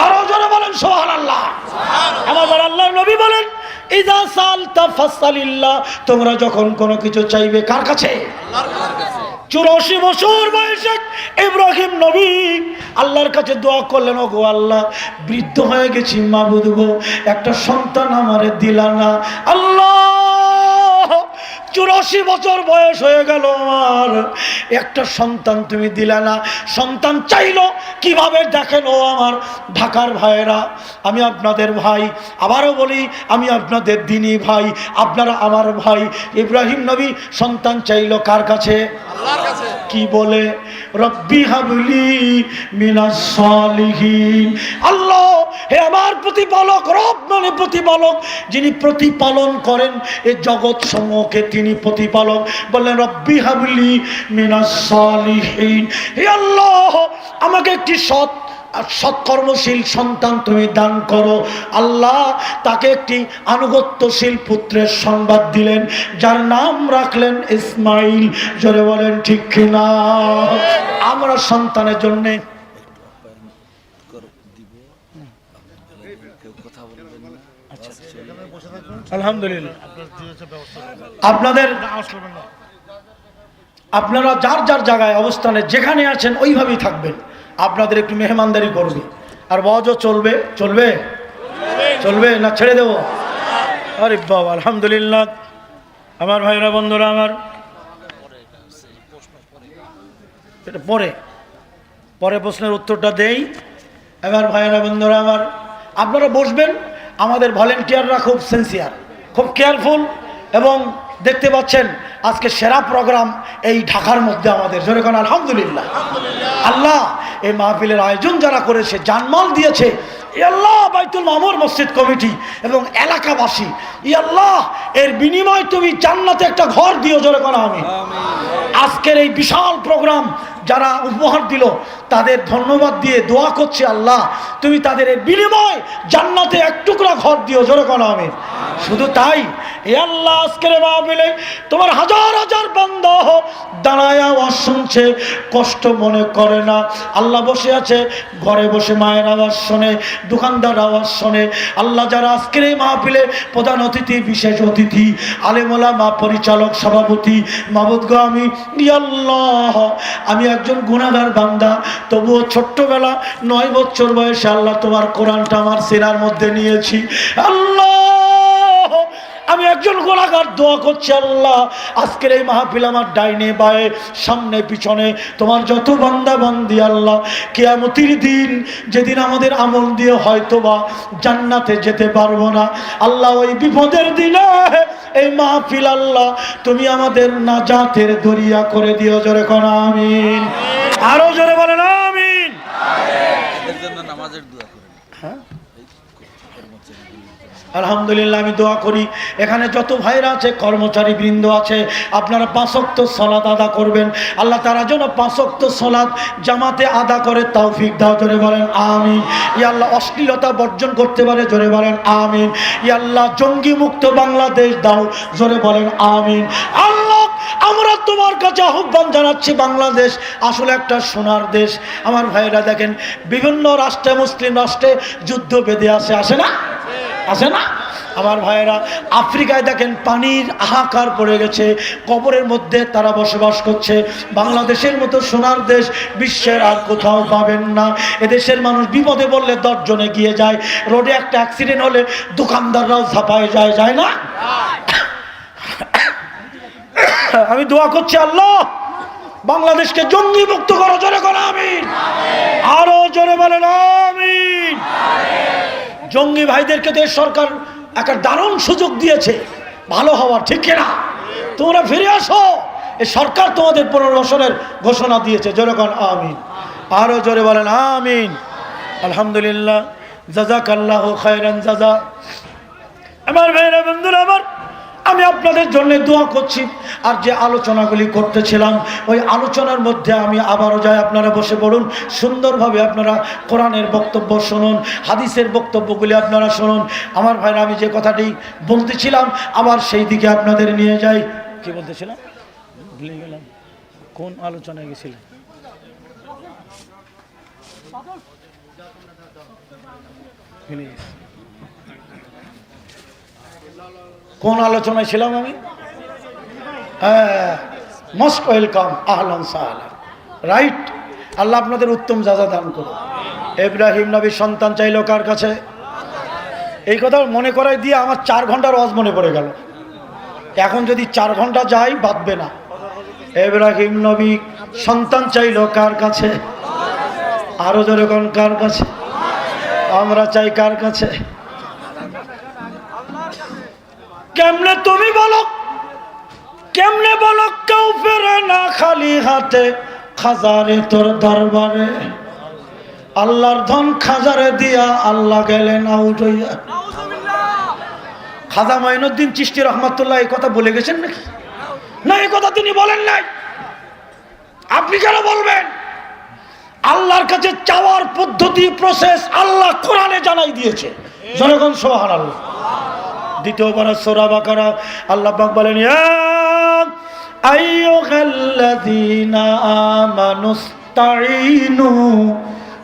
আরো জোরে বলেন সুবহানাল্লাহ। আমার আল্লাহর নবী বলেন ইযা সালতা ফাসআলিল্লাহ, তোমরা যখন কোনো কিছু চাইবে কার কাছে? আল্লাহর কাছে। 84 বছর বয়সে ইব্রাহিম নবী আল্লাহর কাছে দোয়া করলেন, ওগো আল্লাহ, বৃদ্ধ হয়ে গেছি মাবুদ গো, একটা সন্তান আমারে দিলা না। আল্লাহ, 84 বছর বয়স হয়ে গেল আমার, একটা সন্তান তুমি দিলা না। সন্তান চাইলো কিভাবে? দেখেন ও আমার ঢাকার ভাইয়েরা, আমি আপনাদের ভাই, আবারও বলি আমি আপনাদের দ্বীনি ভাই, আপনারা আমার ভাই। ইব্রাহিম নবী সন্তান চাইলো কার কাছে? আল্লাহর কাছে। কি বলে? রব্বি হাবলি মিনাস সালিহিন। আল্লাহ, হে আমার প্রতিপালক। রব মানে প্রতিপালক, যিনি প্রতিপালন করেন এই জগৎ সমূহকে, তিনি প্রতিপালক। বললেন রব্বি হাবলি মিনাস সালিহিন, হে আল্লাহ আমাকে একটি সৎকর্মশীল সন্তান তুমি দান করো। আল্লাহ তাকে একটি আনুগত্যশীল পুত্রের সংবাদ দিলেন, যার নাম রাখলেন ইসমাইল। জোরে বলেন ঠিক কিনা? আমরা সন্তানের জন্য আলহামদুলিল্লাহ, আপনারা যার যার জায়গায় অবস্থানে যেখানে আছেন ওইভাবেই থাকবেন। আপনাদের একটু মেহমানদারি করবে, আর ওয়াজও চলবে। চলবে? চলবে না ছেড়ে দেবো? আরে বাবা, আলহামদুলিল্লাহ। আমার ভাইরা, বন্ধুরা আমার, এটা পরে পরে প্রশ্নের উত্তরটা দেই। এবার ভাইয়েরা বন্ধুরা আমার, আপনারা বসবেন। আমাদের ভলেন্টিয়াররা খুব সিনসিয়ার, খুব কেয়ারফুল, এবং দেখতে পাচ্ছেন আজকে সেরা প্রোগ্রাম এই ঢাকার মধ্যে আমাদের। জোরে কোন আলহামদুলিল্লাহ। আল্লাহ এই মাহফিলের আয়োজন যারা করেছে, জানমাল দিয়েছে, আল্লাহ বাইতুল মামুর মসজিদ কমিটি এবং এলাকাবাসী, আল্লাহ এর বিনিময় তুমি জান্নাতে একটা ঘর দিও। জোরে কোন আমিন। আজকের এই বিশাল প্রোগ্রাম যারা উপহার দিল তাদের ধন্যবাদ দিয়ে দোয়া করছে, আল্লাহ তুমি তাদের এর বিনিময় জান্নাতে এক টুকরা ঘর দিও। জোরে কোন আমিন। শুধু তাই, এ আল্লাহ আজকের মাহফিলে তোমার হাজার হাজার বান্দা দাঁড়ায় আওয়াজ শুনছে, কষ্ট মনে করে না। আল্লাহ বসে আছে ঘরে বসে, মায়ের আওয়াজ শোনে, দোকানদার আওয়াজ শোনে। আল্লাহ যারা আজকের এই মাহফিলে প্রধান অতিথি, বিশেষ অতিথি, আলেম ওলামা, পরিচালক, সভাপতি, মাবুদ গো আল্লাহ আমি একজন গুনাহগার বান্দা, তবুও ছোট্টবেলা 9 বছর বয়সে আল্লাহ তোমার কোরআনটা আমার সিনার মধ্যে নিয়েছি। আল্লাহ আমি একজন গুনাহগার, দোয়া করছি আল্লাহ আজকের এই মাহফিল আমার ডাইনে বায়ে সামনে পিছনে তোমার যত বান্দা বান্দি, আল্লাহ কিয়ামতের দিন যেদিন আমাদের আমল দিয়ে হয়তোবা জান্নাতে যেতে পারবো না, আল্লাহ ওই বিপদের দিনে এই মাহফিল আল্লাহ তুমি আমাদের নাজাতের দরিয়া করে দিও। জোরে কোন আমিন। আরো জোরে বলেন আমিন। এদের জন্য নামাজের দোয়া করেন। হ্যাঁ আলহামদুলিল্লাহ, আমি দোয়া করি এখানে যত ভাইরা আছে, কর্মচারী বৃন্দ আছে, আপনারা 5 ওয়াক্ত সালাত আদা করবেন। আল্লাহ তারা যেন 5 ওয়াক্ত সালাত জামাতে আদা করে তৌফিক দাও। জোরে বলেন আমিন। ইয়া আল্লাহ অশ্লীলতা বর্জন করতে পারে। জোরে বলেন আমিন। ইয়া আল্লাহ জঙ্গি মুক্ত বাংলাদেশ দাও। জোরে বলেন আমিন। আল্লাহ আমরা তোমার কাছে আহ্বান জানাচ্ছি, বাংলাদেশ আসলে একটা সোনার দেশ। আমার ভাইরা দেখেন বিভিন্ন রাষ্ট্রে, মুসলিম রাষ্ট্রে যুদ্ধ বেঁধে আসে না? আছে না? আমার ভাইয়েরা আফ্রিকায় দেখেন পানির হাহাকার পড়ে গেছে, কবরের মধ্যে তারা বসবাস করছে। বাংলাদেশের মতো সোনার দেশ বিশ্বের আর কোথাও পাবেন না। এদেশের মানুষ বিপদে পড়লে 10 জনে গিয়ে যায়, রোডে একটা অ্যাক্সিডেন্ট হলে দোকানদাররাও ঝাঁপায় যায়, যায় না? আমি দোয়া করছি আল্লাহ বাংলাদেশকে জঙ্গি মুক্ত করো। জোরে করো আমিন। আরো জোরে বলেন আমিন। জঙ্গি ভাইদেরকে দেশ সরকার একটা দারুণ সুযোগ দিয়েছে ভালো হওয়ার, ঠিক কিনা? তোমরা ফিরে আসো, এই সরকার তোমাদের 15 বছরের ঘোষণা দিয়েছে। জোরে বলেন আমিন। আরো জোরে বলেন আমিন। আলহামদুলিল্লাহ, জাযাকাল্লাহু খায়রান জাযা। আমার ভাইরা বন্ধুরা আমার, আমি আপনাদের জন্য দোয়া করছি। আর যে আলোচনাগুলি করতেছিলাম ওই আলোচনার মধ্যে আমি আবারও যাই, আপনারা বসে পড়ুন, সুন্দরভাবে আপনারা কোরআনের বক্তব্য শুনুন, হাদিসের বক্তব্যগুলি আপনারা শুনুন। আমার ভাইরা আমি যে কথাটি বলতেছিলাম আবার সেই দিকে আপনাদের নিয়ে যাই। কি বলতেছিলাম ভুলে গেলাম, কোন আলোচনায় গেছিলাম? কোন আলোচনায় ছিলাম আমি? হ্যাঁ, মোস্ট ওয়েলকাম, আহলান সাহলান। রাইট। আল্লাহ আপনাদের উত্তম জাযা দান করুন। ইব্রাহিম নবীর সন্তান চাইল কার কাছে? এই কথা মনে করাই দিয়ে আমার 4 ঘন্টার ওয়াজ মনে পড়ে গেল। এখন যদি 4 ঘন্টা যাই বাঁধবে না। ইব্রাহিম নবী সন্তান চাইল কার কাছে? আরো জোরে কোন কার কাছে? আমরা চাই কার কাছে? কেমনে তুমি বলো, কেমনে বলো কেউ ফেরে না খালি হাতে খাজারে তোর দরবারে। আল্লাহর ধন খাজারে দিয়া আল্লাহ গেলেন আউট হইয়া। খাজা মঈনুদ্দিন চিশতি রহমাতুল্লাহ এই কথা বলে গেছেন নাকি? না, এই কথা তিনি বলেন নাই। আপনি কেন বলবেন? আল্লাহর কাছে চাওয়ার পদ্ধতি, প্রসেস আল্লাহ কোরআনে জানাই দিয়েছে। জনগণ সুবহানাল্লাহ। দ্বিতীয় পারা সূরা বাকারা আল্লাহ পাক বলেন, ইয়া আইয়ুহাল্লাযীনা আমানুস্তাঈনু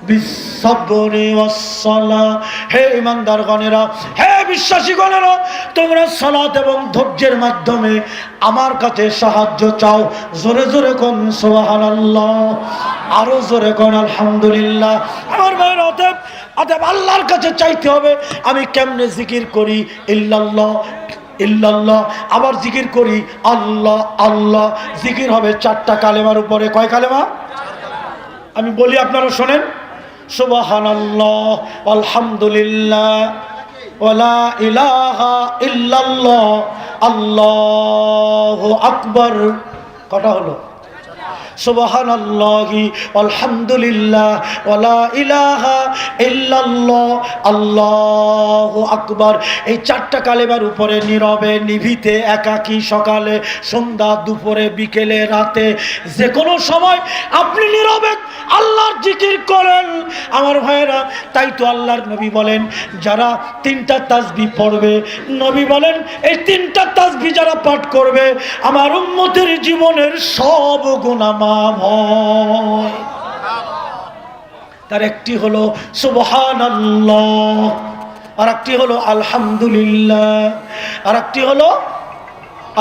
বিসসবরি ওয়াসসালাহ। হে ঈমানদারগণেরা, হে বিশ্বাসীগণেরা, তোমরা সালাত এবং ধৈর্যের মাধ্যমে আমার কাছে সাহায্য চাও। জোরে জোরে কোন সুবহানাল্লাহ, আরো জোরে কোন আলহামদুলিল্লাহ। আমার ভাইরা, অতএব আল্লাহর কাছে চাইতে হবে। আমি কেমনে জিকির করি? ইল্লাল্লাহ ইল্লাল্লাহ। আবার জিকির করি আল্লাহ আল্লাহ। জিকির হবে 4টা কালেমার উপরে। কয় কালেমা? আমি বলি, আপনারা শোনেন। সুবহানাল্লাহ, আলহামদুলিল্লাহ, ওয়ালা ইলাহা ইল্লাল্লাহ, আল্লাহু আকবার। কটা হলো? সুবহানাল্লাহি আলহামদুলিল্লাহ ওয়ালা ইলাহা ইল্লাল্লাহ, আল্লাহু আকবার। এই চারটা কালেমার উপরে নীরবে নিভিতে একাকী, সকালে, সন্ধ্যা, দুপুরে, বিকেলে, রাতে, যে কোনো সময় আপনি নীরবে আল্লাহর জিকির করেন আমার ভাইয়েরা। তাই তো আল্লাহর নবী বলেন, যারা তিনটা তাসবিহ পড়বে, নবী বলেন এই তিনটা তাসবিহ যারা পাঠ করবে আমার উম্মতের জীবনের সব গুনাহ মাফ হয়। তার একটি হলো সুবহানাল্লাহ, আর একটি হলো আলহামদুলিল্লাহ, আর একটি হলো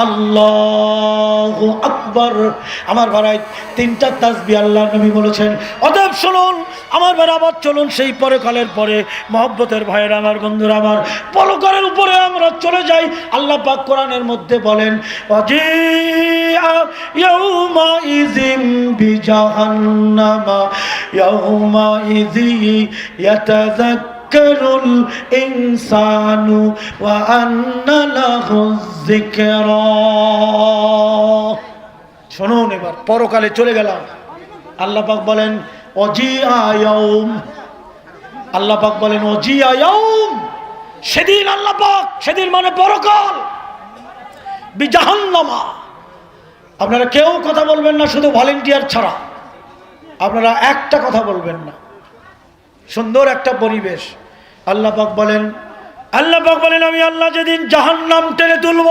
আল্লাহু আকবার। আমার ভাই তিনটা তাসবিহ আল্লাহ নবী বলেছেন। অতএব শুনুন আমার ভাই, আবার চলুন সেই পরকালের পরে মহব্বতের ভাইয়েরা, আমার বন্ধুরা আমার, পরকালের উপরে আমরা চলে যাই। আল্লাহ পাক কোরআনের মধ্যে বলেন, ওয়াজিআ ইয়াউমা ইযিম বিজাহান্নামা ইয়াউমা ইযি ইয়াতাযাক্কারুল ইনসানু ওয়া আন্না লাহু যিকরা। শুনুন, এবার পরকালে চলে গেলাম। আল্লাহ পাক বলেন ওয়াজিআ ইয়াউম, আল্লাহ পাক বলেন ওয়াজিআ ইয়াউম, সেদিন আল্লাহ পাক, সেদিন মানে পরকাল, বিজাহান্নামা। আপনারা কেউ কথা বলবেন না, শুধু ভলেন্টিয়ার ছাড়া আপনারা একটা কথা বলবেন না। সুন্দর একটা পরিবেশ। আল্লাহ পাক বলেন, আল্লাহ পাক বলেন আমি আল্লাহ যেদিন জাহান্নাম টেনে তুলব,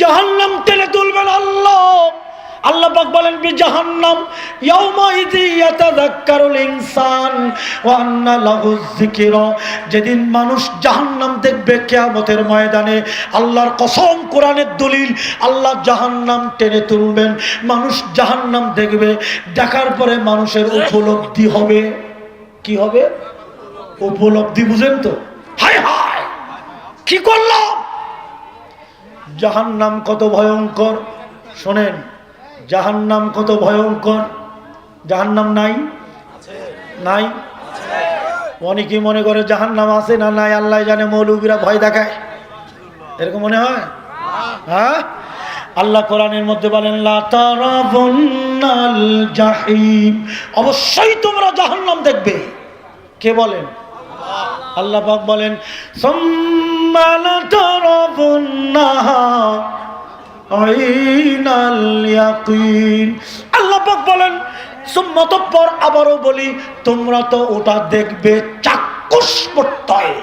জাহান্নাম টেনে তুলবেন আল্লাহ। আল্লাহ পাক বলেন বিজাহান্নাম ইয়াউমা ইযি ইয়াতাযাক্কারুল ইনসান ওয়া আন্না লাহু যিকরা। যেদিন মানুষ জাহান্নাম দেখবে কিয়ামতের ময়দানে, আল্লাহর কসম, কোরআনের দলিল, আল্লাহ জাহান্নাম টেনে তুলবেন, মানুষ জাহান্নাম দেখবে, দেখার পরে মানুষের উপলব্ধি হবে। কি হবে? উপলব্ধি। বুঝেন তো? হায় হায় কি করলাম! জাহান্নাম কত ভয়ঙ্কর শোনেন, জাহান্নাম কত ভয়ঙ্কর। জাহান্নাম নাই? নাই? অনেকেই মনে করে জাহান্নাম আছে না নাই আল্লাহ জানে, মৌলবীরা ভয় দেখায়, এরকম মনে হয়। হ্যাঁ, আল্লাহ কোরআনের মধ্যে বলেন লা তারাবুন্নাল জাহিম, অবশ্যই তোমরা জাহান্নাম দেখবে। কে বলেন? আল্লাহ পাক বলেন সুম্মা লা তারাবুন্নাহা আইনাল ইয়াকিন। আল্লাহ পাক বলেন সুম্মা, তৎপর আবারও বলি, তোমরা তো ওটা দেখবে চাক্ষুষ প্রত্যয়,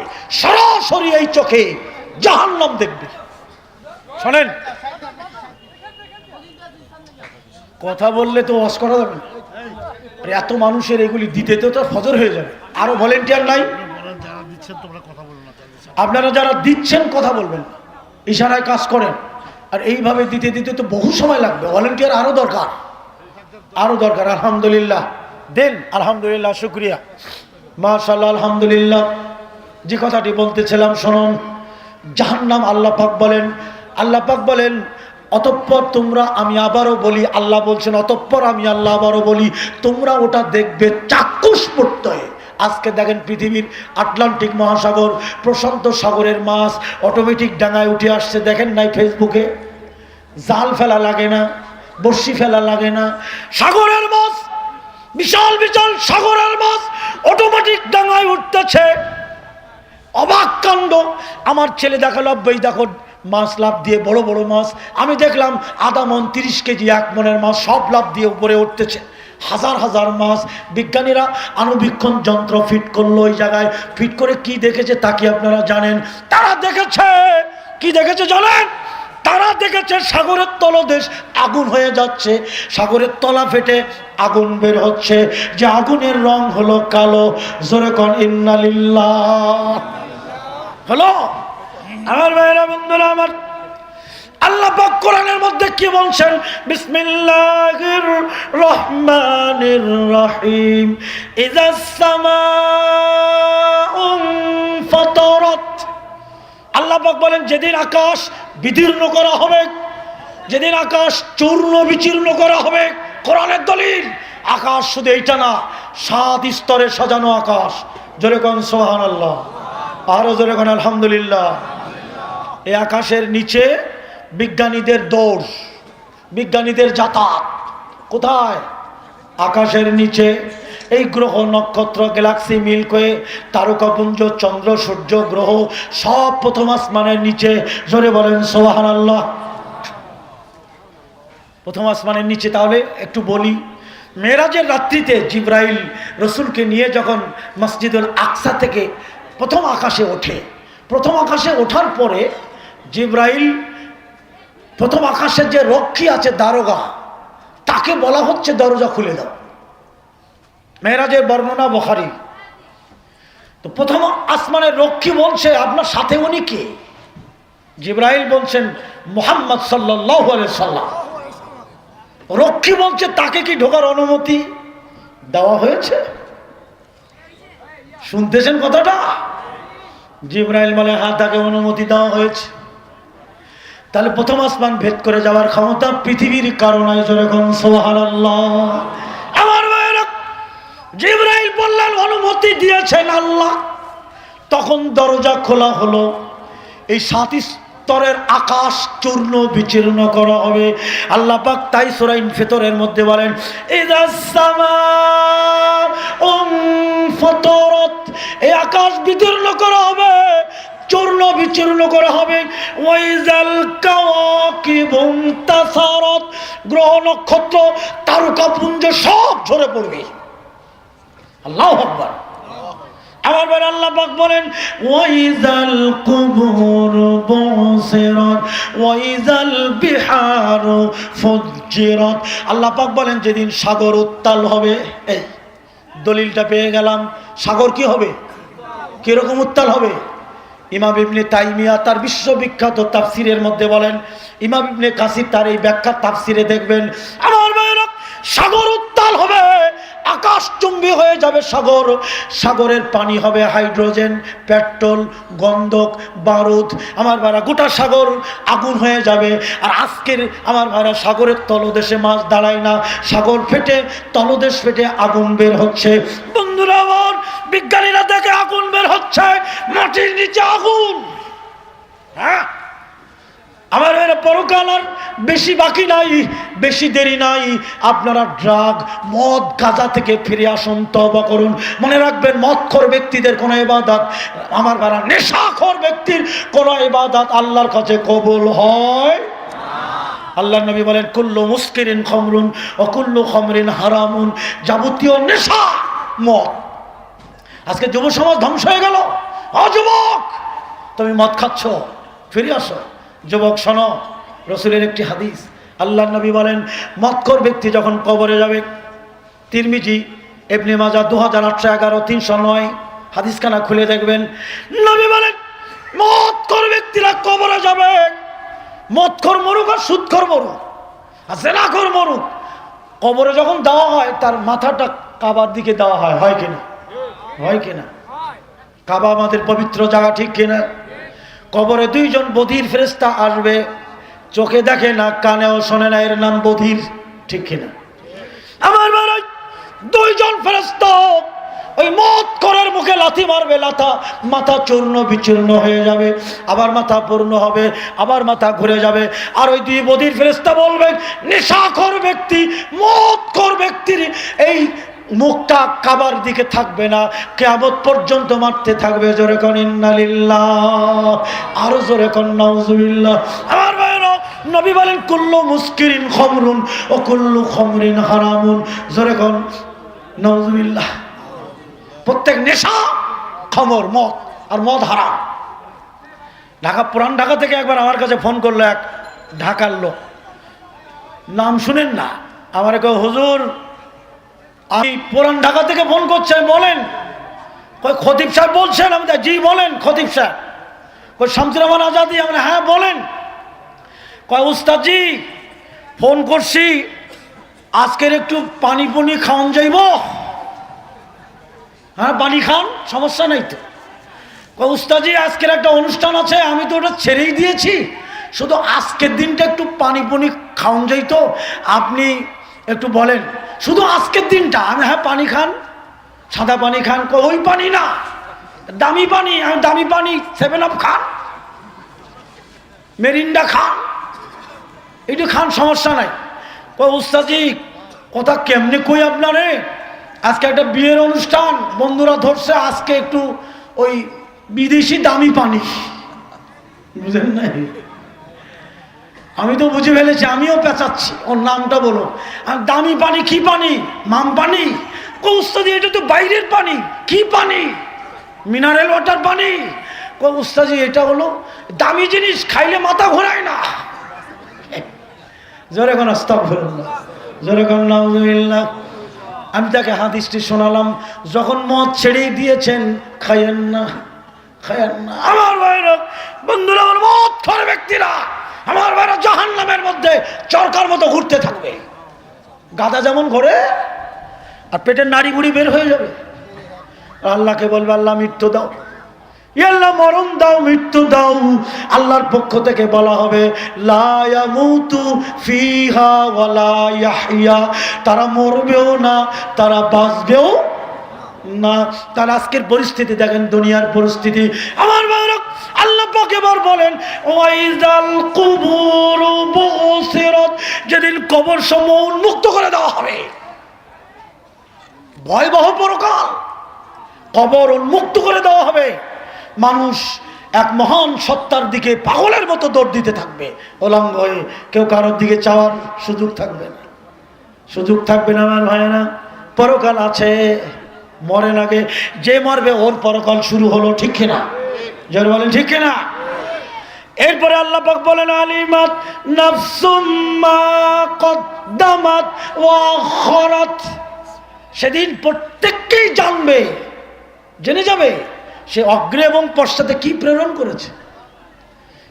সরাসরি এই চোখে জাহান্নাম দেখবে। শোনেন, কথা বললে তো ওয়াজ করা যাবে না, এত মানুষের এগুলি দিতে তো ফজর হয়ে যাবে। আরো ভলেন্টিয়ার নাই? আপনারা যারা দিচ্ছেন কথা বলবেন, ইশারায় কাজ করেন। আর এইভাবে দিতে দিতে তো বহু সময় লাগবে। ভলেন্টিয়ার আরো দরকার, আরো দরকার। আলহামদুলিল্লাহ দেন, আলহামদুলিল্লাহ, শুকরিয়া, মাশাআল্লাহ, আলহামদুলিল্লাহ। যে কথাটি বলতেছিলাম শুনুন, জাহান্নাম আল্লাহ পাক বলেন, আল্লাহ পাক বলেন অতঃপর তোমরা, আমি আবারও বলি, আল্লাহ বলছেন অতঃপর আমি আল্লাহ আবারও বলি, তোমরা ওটা দেখবে চাক্ষুষ প্রত্যয়ে। আজকে দেখেন পৃথিবীর আটলান্টিক মহাসাগর, প্রশান্ত সাগরের মাছ অটোমেটিক ডাঙায় উঠে আসছে। দেখেন নাই ফেসবুকে? জাল ফেলা লাগে না, বড়শি ফেলা লাগে না, সাগরের মাছ, বিশাল বিশাল সাগরের মাছ অটোমেটিক ডাঙায় উঠতেছে। অবাক কাণ্ড। আমার ছেলে দেখালো, আব্বাই দেখো মাছ লাফ দিয়ে, বড় বড় মাছ। আমি দেখলাম আধা মন, 30 কেজি, 1 মনের মাছ সব লাফ দিয়ে উপরে উঠতেছে। হাজার হাজার মাছ। বিজ্ঞানীরা আণুবীক্ষণ যন্ত্র ফিট করলো ওই জায়গায়। ফিট করে কি দেখেছে তা কি আপনারা জানেন? তারা দেখেছে, কি দেখেছে জানেন? তারা দেখেছে সাগরের তলদেশ আগুন হয়ে যাচ্ছে, সাগরের তলা ফেটে আগুন বের হচ্ছে, যে আগুনের রং হলো কালো। জোরে কোন ইন্নালিল্লাহ। হলো আমার ভাইরা, বন্ধুরা আমার, আল্লাহ পাক কোরআনের মধ্যে কি বলছেন? বিসমিল্লাহির রহমানির রহিম। ইযাস সামাউ ফাতারাত। আল্লাহ পাক বলেন যেদিন আকাশ বিদীর্ণ করা হবে, যেদিন আকাশ চূর্ণ বিচূর্ণ করা হবে, কোরআনের দলিল, আকাশ শুধু এইটা না, 7 স্তরে সাজানো আকাশ। জোরে কোন সুবহানাল্লাহ, আরো জোরে কোন আলহামদুলিল্লাহ। এই আকাশের নিচে বিজ্ঞানীদের দৌড়, বিজ্ঞানীদের যাতায়াত। কোথায়? আকাশের নিচে। এই গ্রহ নক্ষত্র, গ্যালাক্সি, মিল্কওয়ে, তারকাপুঞ্জ, চন্দ্র, সূর্য, গ্রহ সব প্রথম আসমানের নিচে। জোরে বলেন সুবহানাল্লাহ। প্রথম আসমানের নিচে। তাহলে একটু বলি, মেরাজের রাত্রিতে জিবরাইল রসুলকে নিয়ে যখন মসজিদুল আকসা থেকে প্রথম আকাশে ওঠে, প্রথম আকাশে ওঠার পরে জিবরাইল প্রথম আকাশের যে রক্ষী আছে, দারোগা, তাকে বলা হচ্ছে দরজা খুলে দাও। মেরাজের বর্ণনা বুখারী। তো প্রথম আসমানের রক্ষী বলছে, আপনার সাথে উনি কে? জিবরাইল বলছেন মুহাম্মদ সাল্লাল্লাহু আলাইহি সাল্লাম। রক্ষী বলছে, তাকে কি ঢোকার অনুমতি দেওয়া হয়েছে? শুনতেছেন কথাটা? জিবরাইল বলে, হ্যাঁ, তাকে অনুমতি দেওয়া হয়েছে। তাহলে প্রথম আসমান ভেদ করে যাওয়ার ক্ষমতা পৃথিবীর কারণে। যখন সুবহানাল্লাহ। আমার ভাইরা, জিবরাইল বললেন অনুমতি দিয়েছেন আল্লাহ। তখন দরজা খোলা হলো। এই 7 স্তরের আকাশ চূর্ণ বিচূর্ণ করা হবে। আল্লাহ পাক তাই সূরা ইনফিতরের মধ্যে বলেন, ইযাস সামাউ ফাতারাত, এই আকাশ বিদীর্ণ করা হবে, চূর্ণ বিচূর্ণ করা হবে। ওয়াইজাল কাওয়াকিবু ইনতাসারাত, গ্রহ নক্ষত্র তারকাপুঞ্জ সব ঝরে পড়বে। আল্লাহু আকবার। আমার ভাই, আল্লাহ পাক বলেন, ওয়াইজাল কুবুর বুসিরাত ওয়াইজাল বিহারু ফুজ্জিরাত। আল্লাহ পাক বলেন, যেদিন সাগর উত্তাল হবে। এই দলিলটা পেয়ে গেলাম। সাগর কি হবে? কিরকম উত্তাল হবে? ইমাম ইবনে তাইমিয়া তার বিশ্ববিখ্যাত তাফসিরের মধ্যে বলেন, ইমাম ইবনে কাসির তার এই ব্যাখ্যা তাফসিরে দেখবেন। আমার ভাইরা, সাগর উত্তাল হবে, আকাশ চুম্বী হয়ে যাবে সাগর। সাগরের পানি হবে হাইড্রোজেন, পেট্রোল, গন্ধক, বারুদ। আমার ভাইরা, গোটা সাগর আগুন হয়ে যাবে। আর আজকের আমার ভাইরা, সাগরের তলদেশে মাছ দাঁড়ায় না, সাগর ফেটে, তলদেশ ফেটে আগুন বের হচ্ছে। বন্ধুরা আমার, বিজ্ঞানীরা দেখে আগুন বের হচ্ছে, মাটির নিচে আগুন। হ্যাঁ, আমার পরকাল আর বেশি বাকি নাই, বেশি দেরি নাই। আপনারা ড্রাগ, মদ, গাঁজা থেকে ফিরে আসুন, তওবা করুন। মনে রাখবেন, মদখোর ব্যক্তিদের কোনো ইবাদত, আমার ভাড়া নেশাখোর ব্যক্তির কোনো ইবাদত আল্লাহর কাছে কবুল হয়। আল্লাহর নবী বলেন, কুল্লু মুস্কিরিন খামরুন ওয়া কুল্লু খামরিন হারামুন, যাবতীয় নেশা মদ। আজকে যুব সমাজ ধ্বংস হয়ে গেল। যুবক, তুমি মদ খাচ্ছ, ফিরে আসো। যুবক শোনো, রসুলের একটি হাদিস। আল্লাহর নবী বলেন, মদখোর ব্যক্তি যখন কবরে যাবে, তিরমিজি, ইবনে মাজাহ 2811 309 হাদিসখানা খুলে দেখবেন। নবী বলেন, মদখোর ব্যক্তিরা কবরে যাবে, মদখোর মরুক আর সুদখোর মরুক আর জেনাখোর মরুক, কবরে যখন দেওয়া হয় তার মাথাটা কাবার দিকে দেওয়া হয়। হয় কিনা? হয় কিনা? কাবা আমাদের পবিত্র জায়গা, ঠিক কিনা? কবরে 2 জন বধির ফেরেশতা আসবে, চোখে দেখে না, কানেও শোনে না, এর নাম বধির, ঠিক কিনা? আমার ভাই, 2 জন ফেরেশতা ওই মদখোরের মুখে লাথি মারবে, মাথা চূর্ণ বিচূর্ণ হয়ে যাবে, আবার মাথা পূর্ণ হবে, আবার মাথা ঘুরে যাবে। আর ওই 2 বধির ফেরেশতা বলবেন, নেশাখোর ব্যক্তি, মদখোর ব্যক্তির এই মুখটা কাবার দিকে থাকবে না, কিয়ামত পর্যন্ত মারতে থাকবে। জোরে কোন ইন্নালিল্লাহ, আরো জোরে কোন নাউজুবিল্লাহ। আমার ভাইরা, নবী বলেন, কুল্লু মুস্কিরিন খামরুন ও কুল্লু খামরিন হারামুন। জোরে কোন নাউজুবিল্লাহ। প্রত্যেক নেশা খামর, মদ, আর মদ হারাম। পুরান ঢাকা থেকে একবার আমার কাছে ফোন করলো এক ঢাকার লোক, নাম শুনেন না। আমার কয়, হুজুর, আমি পুরান ঢাকা থেকে ফোন করছি, বলেন। কই খতিব সাহেব বলছেন? আমি জি বলেন খতিব সাহেব। কই শামসুর রহমান আজাদি? আমি হ্যাঁ বলেন। কয় উস্তাদজি, ফোন করছি, আজকের একটু পানি পুনি খাওয়ান যাইব? হ্যাঁ, পানি খান, সমস্যা নেই তো। কয় উস্তাদজি, আজকের একটা অনুষ্ঠান আছে, আমি তো ওটা ছেড়েই দিয়েছি, শুধু আজকের দিনটা একটু পানি পুনি খাওয়ান যাই, তো আপনি একটু বলেন। শুধু আজকের দিনটা আমি, হ্যাঁ পানি খান, সাদা পানি খান, ওই পানি না, দামি পানি, আমি দামি পানি 7 আপ খান, মেরিন্ডা খান, এইটা খান, সমস্যা নাই। উস্তাদজি কথা কেমনে কই আপনারে, আজকে একটা বিয়ের অনুষ্ঠান, বন্ধুরা ধরছে, আজকে একটু ওই বিদেশি দামি পানি, বুঝেন নাই? আমি তো বুঝে ফেলেছি, আমিও পেঁচাচ্ছি, ওর নামটা বলো। দামি পানি কি পানি? মাম পানি। উস্তাদি এটা তো বাইরের পানি। কি পানি? মিনারেল ওয়াটার পানি। উস্তাদি এটা হলো দামি জিনিস, খাইলে মাথা ঘোরায় না। জোরে কোন আস্তাগফিরুল্লাহ, জোরে কোন নাউযুবিল্লাহ। আমি তাকে হাদিসটি শোনালাম, যখন মদ ছেড়ে দিয়েছেন খাইয়েন না, খাইয়েন না। আমার ভাইরা, বন্ধুরা, আমার মদ খাওয়া ব্যক্তিরা, আমার ভাইরা জাহান্নামের মধ্যে চরকার মতো ঘুরতে থাকবে। গাদা যেমন ঘোরে, আর পেটের নাড়ি বুড়ি বের হয়ে যাবে। আল্লাহকে বলবে, আল্লাহ মৃত্যু দাও, আল্লাহ মরণ দাও, মৃত্যু দাও। আল্লাহর পক্ষ থেকে বলা হবে, লা ইয়ামুতু ফিহা ওয়ালা ইয়াহইয়া, তারা মরবেও না, তারা বাঁচবেও না। তার আজকের পরিস্থিতি দেখেন, দুনিয়ার পরিস্থিতি। আমার ভাইরা, আল্লাহ পাক এবার বলেন, ওয়াইজাল কুবুর বুসিরাত, যেদিন কবর সমূহ উন্মুক্ত করে দেওয়া হবে, ভয়াবহ পরকাল, কবর উন্মুক্ত করে দেওয়া হবে। মানুষ এক মহান সত্তার দিকে পাগলের মতো দৌড় দিতে থাকবে, উলঙ্গ হয়ে। কেউ কারোর দিকে চাওয়ার সুযোগ থাকবে না, সুযোগ থাকবে না। আমার ভাইয়েরা, পরকাল আছে, মরে লাগে, যে মরবে ওর পরকাল শুরু হলো, ঠিক কিনা? যারা বলেন ঠিক কিনা? এরপরে আল্লাহ পাক বলেন, আলিমাত নাফসুম মা কদ্দামাত ওয়া আখারাত, সেদিন প্রত্যেককেই জানবে, জেনে যাবে সে অগ্রে এবং পশ্চাতে কি প্রেরণ করেছে,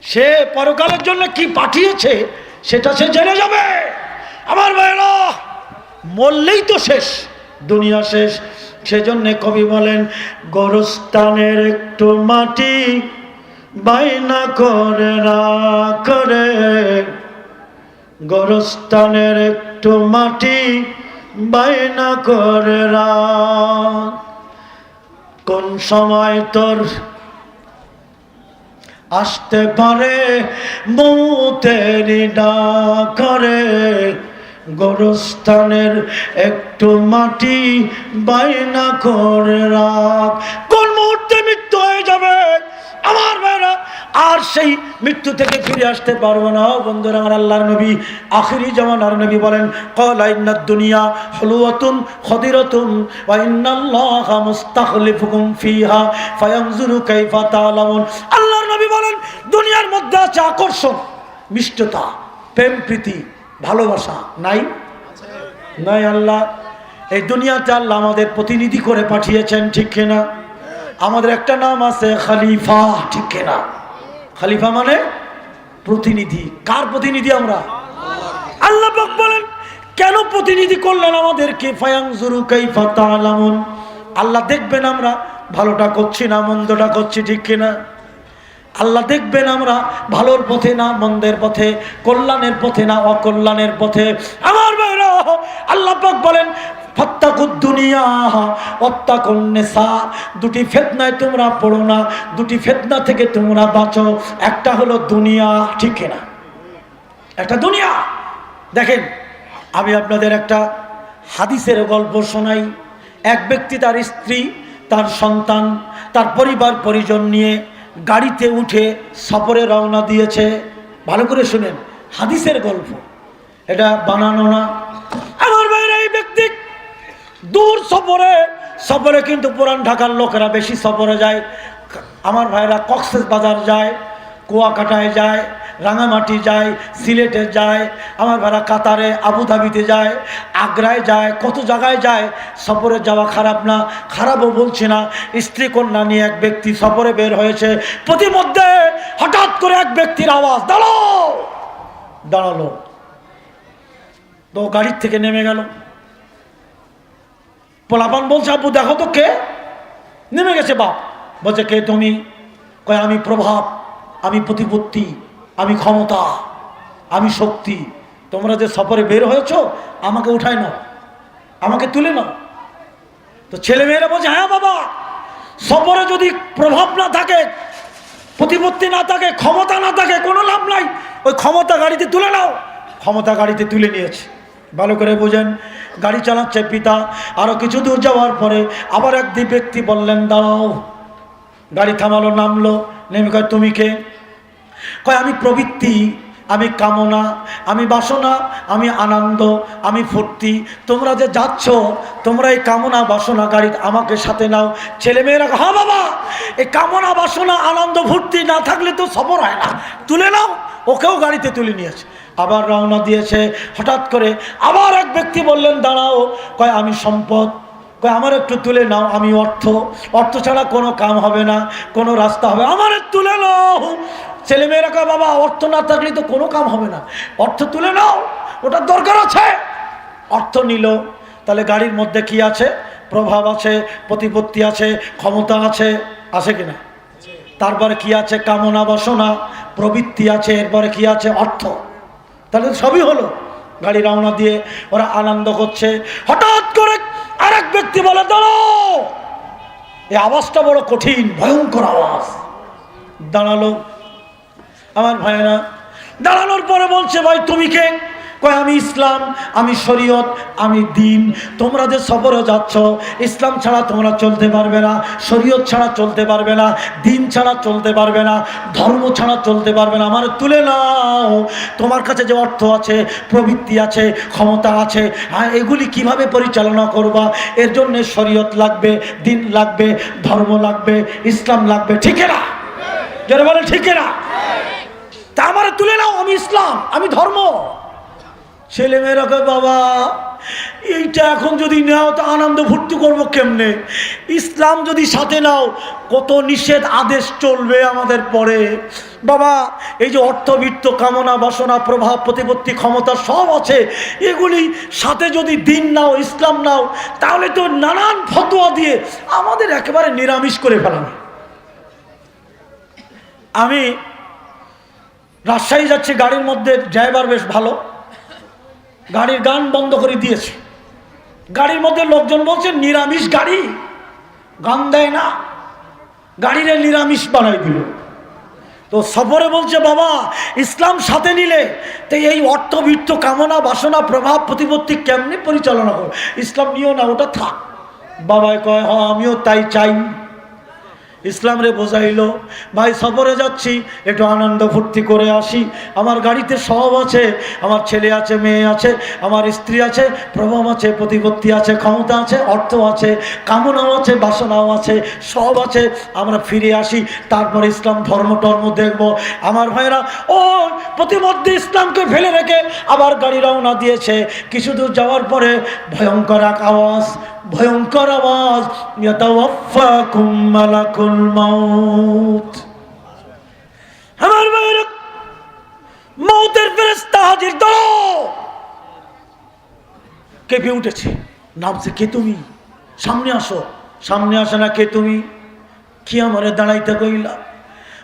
সে পরকালের জন্য কি পাঠিয়েছে, সেটা সে জেনে যাবে। আমার ভাইরা, মরলেই তো শেষ, দুনিয়া শেষ। সেজন্য কবি বলেন, গোরস্থানের একটু মাটি বাইনা করে না করে, গোরস্থানের একটু মাটি বাইনা করে না। কোন সময় তোর আসতে পারে মৌতেরি না করে, গোরস্থানের একটু মাটি বাইনা করে রাখ। কোন মুহূর্তে মৃত্যু হয়ে যাবে আমার ভাইরা, আর সেই মৃত্যু থেকে ফিরে আসতে পারবো না। বন্ধুরা, আমার আল্লাহর নবী, আখিরি জামানার নবী বলেন, ক্বালা ইন্নাদ দুনিয়া হুলওয়াতুন খাদিরাতুন ওয়া ইন্নাল্লাহা মুস্তাখলিফুকুম ফিহা ফায়ানজুরু কাইফা তা'লামুন। আল্লাহর নবী বলেন, দুনিয়ার মধ্যে আছে আকর্ষণ, মিষ্টতা, প্রেম, প্রীতি, ভালোবাসা, নাই? নাই। আল্লাহ এই দুনিয়াতে আল্লাহ আমাদের প্রতিনিধি করে পাঠিয়েছেন, ঠিক কিনা? আমাদের একটা নাম আছে খলিফা, ঠিক কিনা? খলিফা মানে প্রতিনিধি। কার প্রতিনিধি আমরা? আল্লাহ পাক বলেন, কেন প্রতিনিধি করলেন আমাদেরকে? ফায়ানজুরু কাইফা তা'লামুন, আল্লাহ দেখবেন আমরা ভালোটা করছি না মন্দটা করছি, ঠিক কিনা? আল্লাহ দেখবেন আমরা ভালোর পথে না মন্দের পথে, কল্যাণের পথে না অকল্যাণের পথে। আমার ভাইরা, আল্লাহ পাক বলেন, ফাত্তাকুদ দুনিয়া ওয়াত্তাকুন নিসা, দুটি ফিতনায় তোমরা পড়ো না, দুটি ফিতনা থেকে তোমরা বাঁচো। একটা হলো দুনিয়া, ঠিক না? একটা দুনিয়া। দেখেন, আমি আপনাদের একটা হাদিসের গল্প শোনাই। এক ব্যক্তি তার স্ত্রী, তার সন্তান, তার পরিবার পরিজন নিয়ে গাড়িতে উঠে সফরে রওনা দিয়েছে। ভালো করে শুনেন, হাদিসের গল্প, এটা বানানো না। আমার ভাইরা, এই ব্যক্তি দূর সফরে কিন্তু পুরান ঢাকার লোকেরা বেশি সফরে যায়। আমার ভাইরা কক্সবাজার যায়, কুয়াকাটায় যায়, রাঙামাটি যায়, সিলেটে যায়, আমার ভাইরা কাতারে, আবুধাবিতে যায়, আগ্রায় যায়, কত জায়গায় যায়। সফরে যাওয়া খারাপ না, খারাপও বলছি না। স্ত্রী কন্যা নিয়ে এক ব্যক্তি সফরে বের হয়েছে। প্রতিমধ্যে হঠাৎ করে এক ব্যক্তির আওয়াজ, দাঁড়ালো। তো গাড়ির থেকে নেমে গেল। পোলাপান বলছে, আব্বু দেখো তো কে নেমে গেছে। বাপ বলছে, কে তুমি? কয়, আমি প্রভাব, আমি প্রতিপত্তি, আমি ক্ষমতা, আমি শক্তি। তোমরা যে সফরে বের হয়েছ, আমাকে উঠাই নাও। আমাকে তুলে নাও। তো ছেলেমেয়েরা বলছে হ্যাঁ বাবা, সফরে যদি প্রভাব না থাকে, প্রতিপত্তি না থাকে, ক্ষমতা না থাকে, কোনো লাভ নাই, ওই ক্ষমতা গাড়িতে তুলে নাও। ক্ষমতা গাড়িতে তুলে নিয়েছে। ভালো করে বোঝেন, গাড়ি চালাচ্ছে পিতা। আরও কিছু দূর যাওয়ার পরে আবার এক ব্যক্তি বললেন দাঁড়াও। গাড়ি থামালো, নামলো, নেমে কয় তুমি কে? কয় আমি প্রবৃত্তি, আমি কামনা, আমি বাসনা, আমি আনন্দ, আমি ফুর্তি। তোমরা যে যাচ্ছ, তোমরা এই কামনা বাসনা গাড়ি আমাকে সাথে নাও। ছেলেমেয়েরা হ্যাঁ বাবা, এই কামনা বাসনা আনন্দ ফুর্তি না থাকলে তো সফর হয় না, তুলে নাও। ওকেও গাড়িতে তুলে নিয়েছে। আবার রওনা দিয়েছে। হঠাৎ করে আবার এক ব্যক্তি বললেন দাঁড়াও। কয় আমি সম্পদ, কয় আমার একটু তুলে নাও। আমি অর্থ, অর্থ ছাড়া কোনো কাম হবে না, কোনো রাস্তা হবে, আমার তুলে নাও। ছেলেমেয়েরা কয় বাবা অর্থ না থাকলে তো কোনো কাম হবে না, অর্থ তুলে নাও, ওটার দরকার আছে। অর্থ নিল। তাহলে গাড়ির মধ্যে কি আছে? প্রভাব আছে, প্রতিপত্তি আছে, ক্ষমতা আছে, আছে কিনা? তারপরে কি আছে? কামনা বাসনা প্রবৃত্তি আছে। এরপরে কি আছে? অর্থ। তাহলে সবই হলো। গাড়ি রওনা দিয়ে ওরা আনন্দ করছে। হঠাৎ করে আরেক ব্যক্তি বলে দাঁড়াও। এই আওয়াজটা বড় কঠিন, ভয়ঙ্কর আওয়াজ। দাঁড়ালো। আমার ভাইয়েরা দাঁড়ানোর পরে বলছে ভাই তুমি কে? কয় আমি ইসলাম, আমি শরীয়ত, আমি দিন। তোমরা যে সফরে যাচ্ছ, ইসলাম ছাড়া তোমরা চলতে পারবে না, শরীয়ত ছাড়া চলতে পারবে না, দিন ছাড়া চলতে পারবে না, ধর্ম ছাড়া চলতে পারবে না, আমার তুলে নাও। তোমার কাছে যে অর্থ আছে, প্রবৃত্তি আছে, ক্ষমতা আছে, হ্যাঁ এগুলি কিভাবে পরিচালনা করবা? এর জন্য শরীয়ত লাগবে, দিন লাগবে, ধর্ম লাগবে, ইসলাম লাগবে। ঠিক না? যারা বলে ঠিক না, তা আমার তুলে নাও। আমি ইসলাম, আমি ধর্ম। ছেলেমেয়েরা কয় বাবা এইটা এখন যদি নাও তো আনন্দ ফুর্তি করবো কেমনে? ইসলাম যদি সাথে নাও, কত নিষেধ আদেশ চলবে আমাদের পরে। বাবা এই যে অর্থবিত্ত, কামনা বাসনা, প্রভাব, প্রতিপত্তি, ক্ষমতা সব আছে, এগুলি সাথে যদি দিন নাও, ইসলাম নাও, তাহলে তো নানান ফতোয়া দিয়ে আমাদের একেবারে নিরামিষ করে ফেলানো। আমি রাজশাহী যাচ্ছি, গাড়ির মধ্যে ড্রাইভার বেশ ভালো, গাড়ির গান বন্ধ করে দিয়েছে। গাড়ির মধ্যে লোকজন বলছে নিরামিষ গাড়ি, গান দেয় না, গাড়িরে নিরামিষ বানাই দিল। তো সফরে বলছে বাবা ইসলাম সাথে নিলে তো এই অর্থবিত্ত, কামনা বাসনা, প্রভাব, প্রতিপত্তি কেমনি পরিচালনা করো? ইসলাম নিও না, ওটা থাক। বাবাই কয় হ আমিও তাই চাই। ইসলাম রে বোঝাইলো ভাই সফরে যাচ্ছি, একটু আনন্দ ফুর্তি করে আসি। আমার গাড়িতে সব আছে, আমার ছেলে আছে, মেয়ে আছে, আমার স্ত্রী আছে, প্রভাব আছে, প্রতিপত্তি আছে, ক্ষমতা আছে, অর্থ আছে, কামনাও আছে, বাসনাও আছে, সব আছে। আমরা ফিরে আসি, তারপর ইসলাম ধর্ম টর্ম দেখবো। আমার ভাইরা ও প্রতিমধ্যে ইসলামকে ফেলে রেখে আবার গাড়ি রওনা দিয়েছে। কিছু দূর যাওয়ার পরে ভয়ঙ্কর এক আওয়াজ, ভয়ঙ্কর আওয়াজ, ইয়াতাওয়াফাকুম মালাকুল মাউত। আমার ভাইরা মউতের ফেরেশতা হাজির। দাও কেঁপে উঠেছে, নামছে কে তুমি? সামনে আসো। সামনে আসে না, কে তুমি? কি আমারে দাঁড়াইতে কইলা?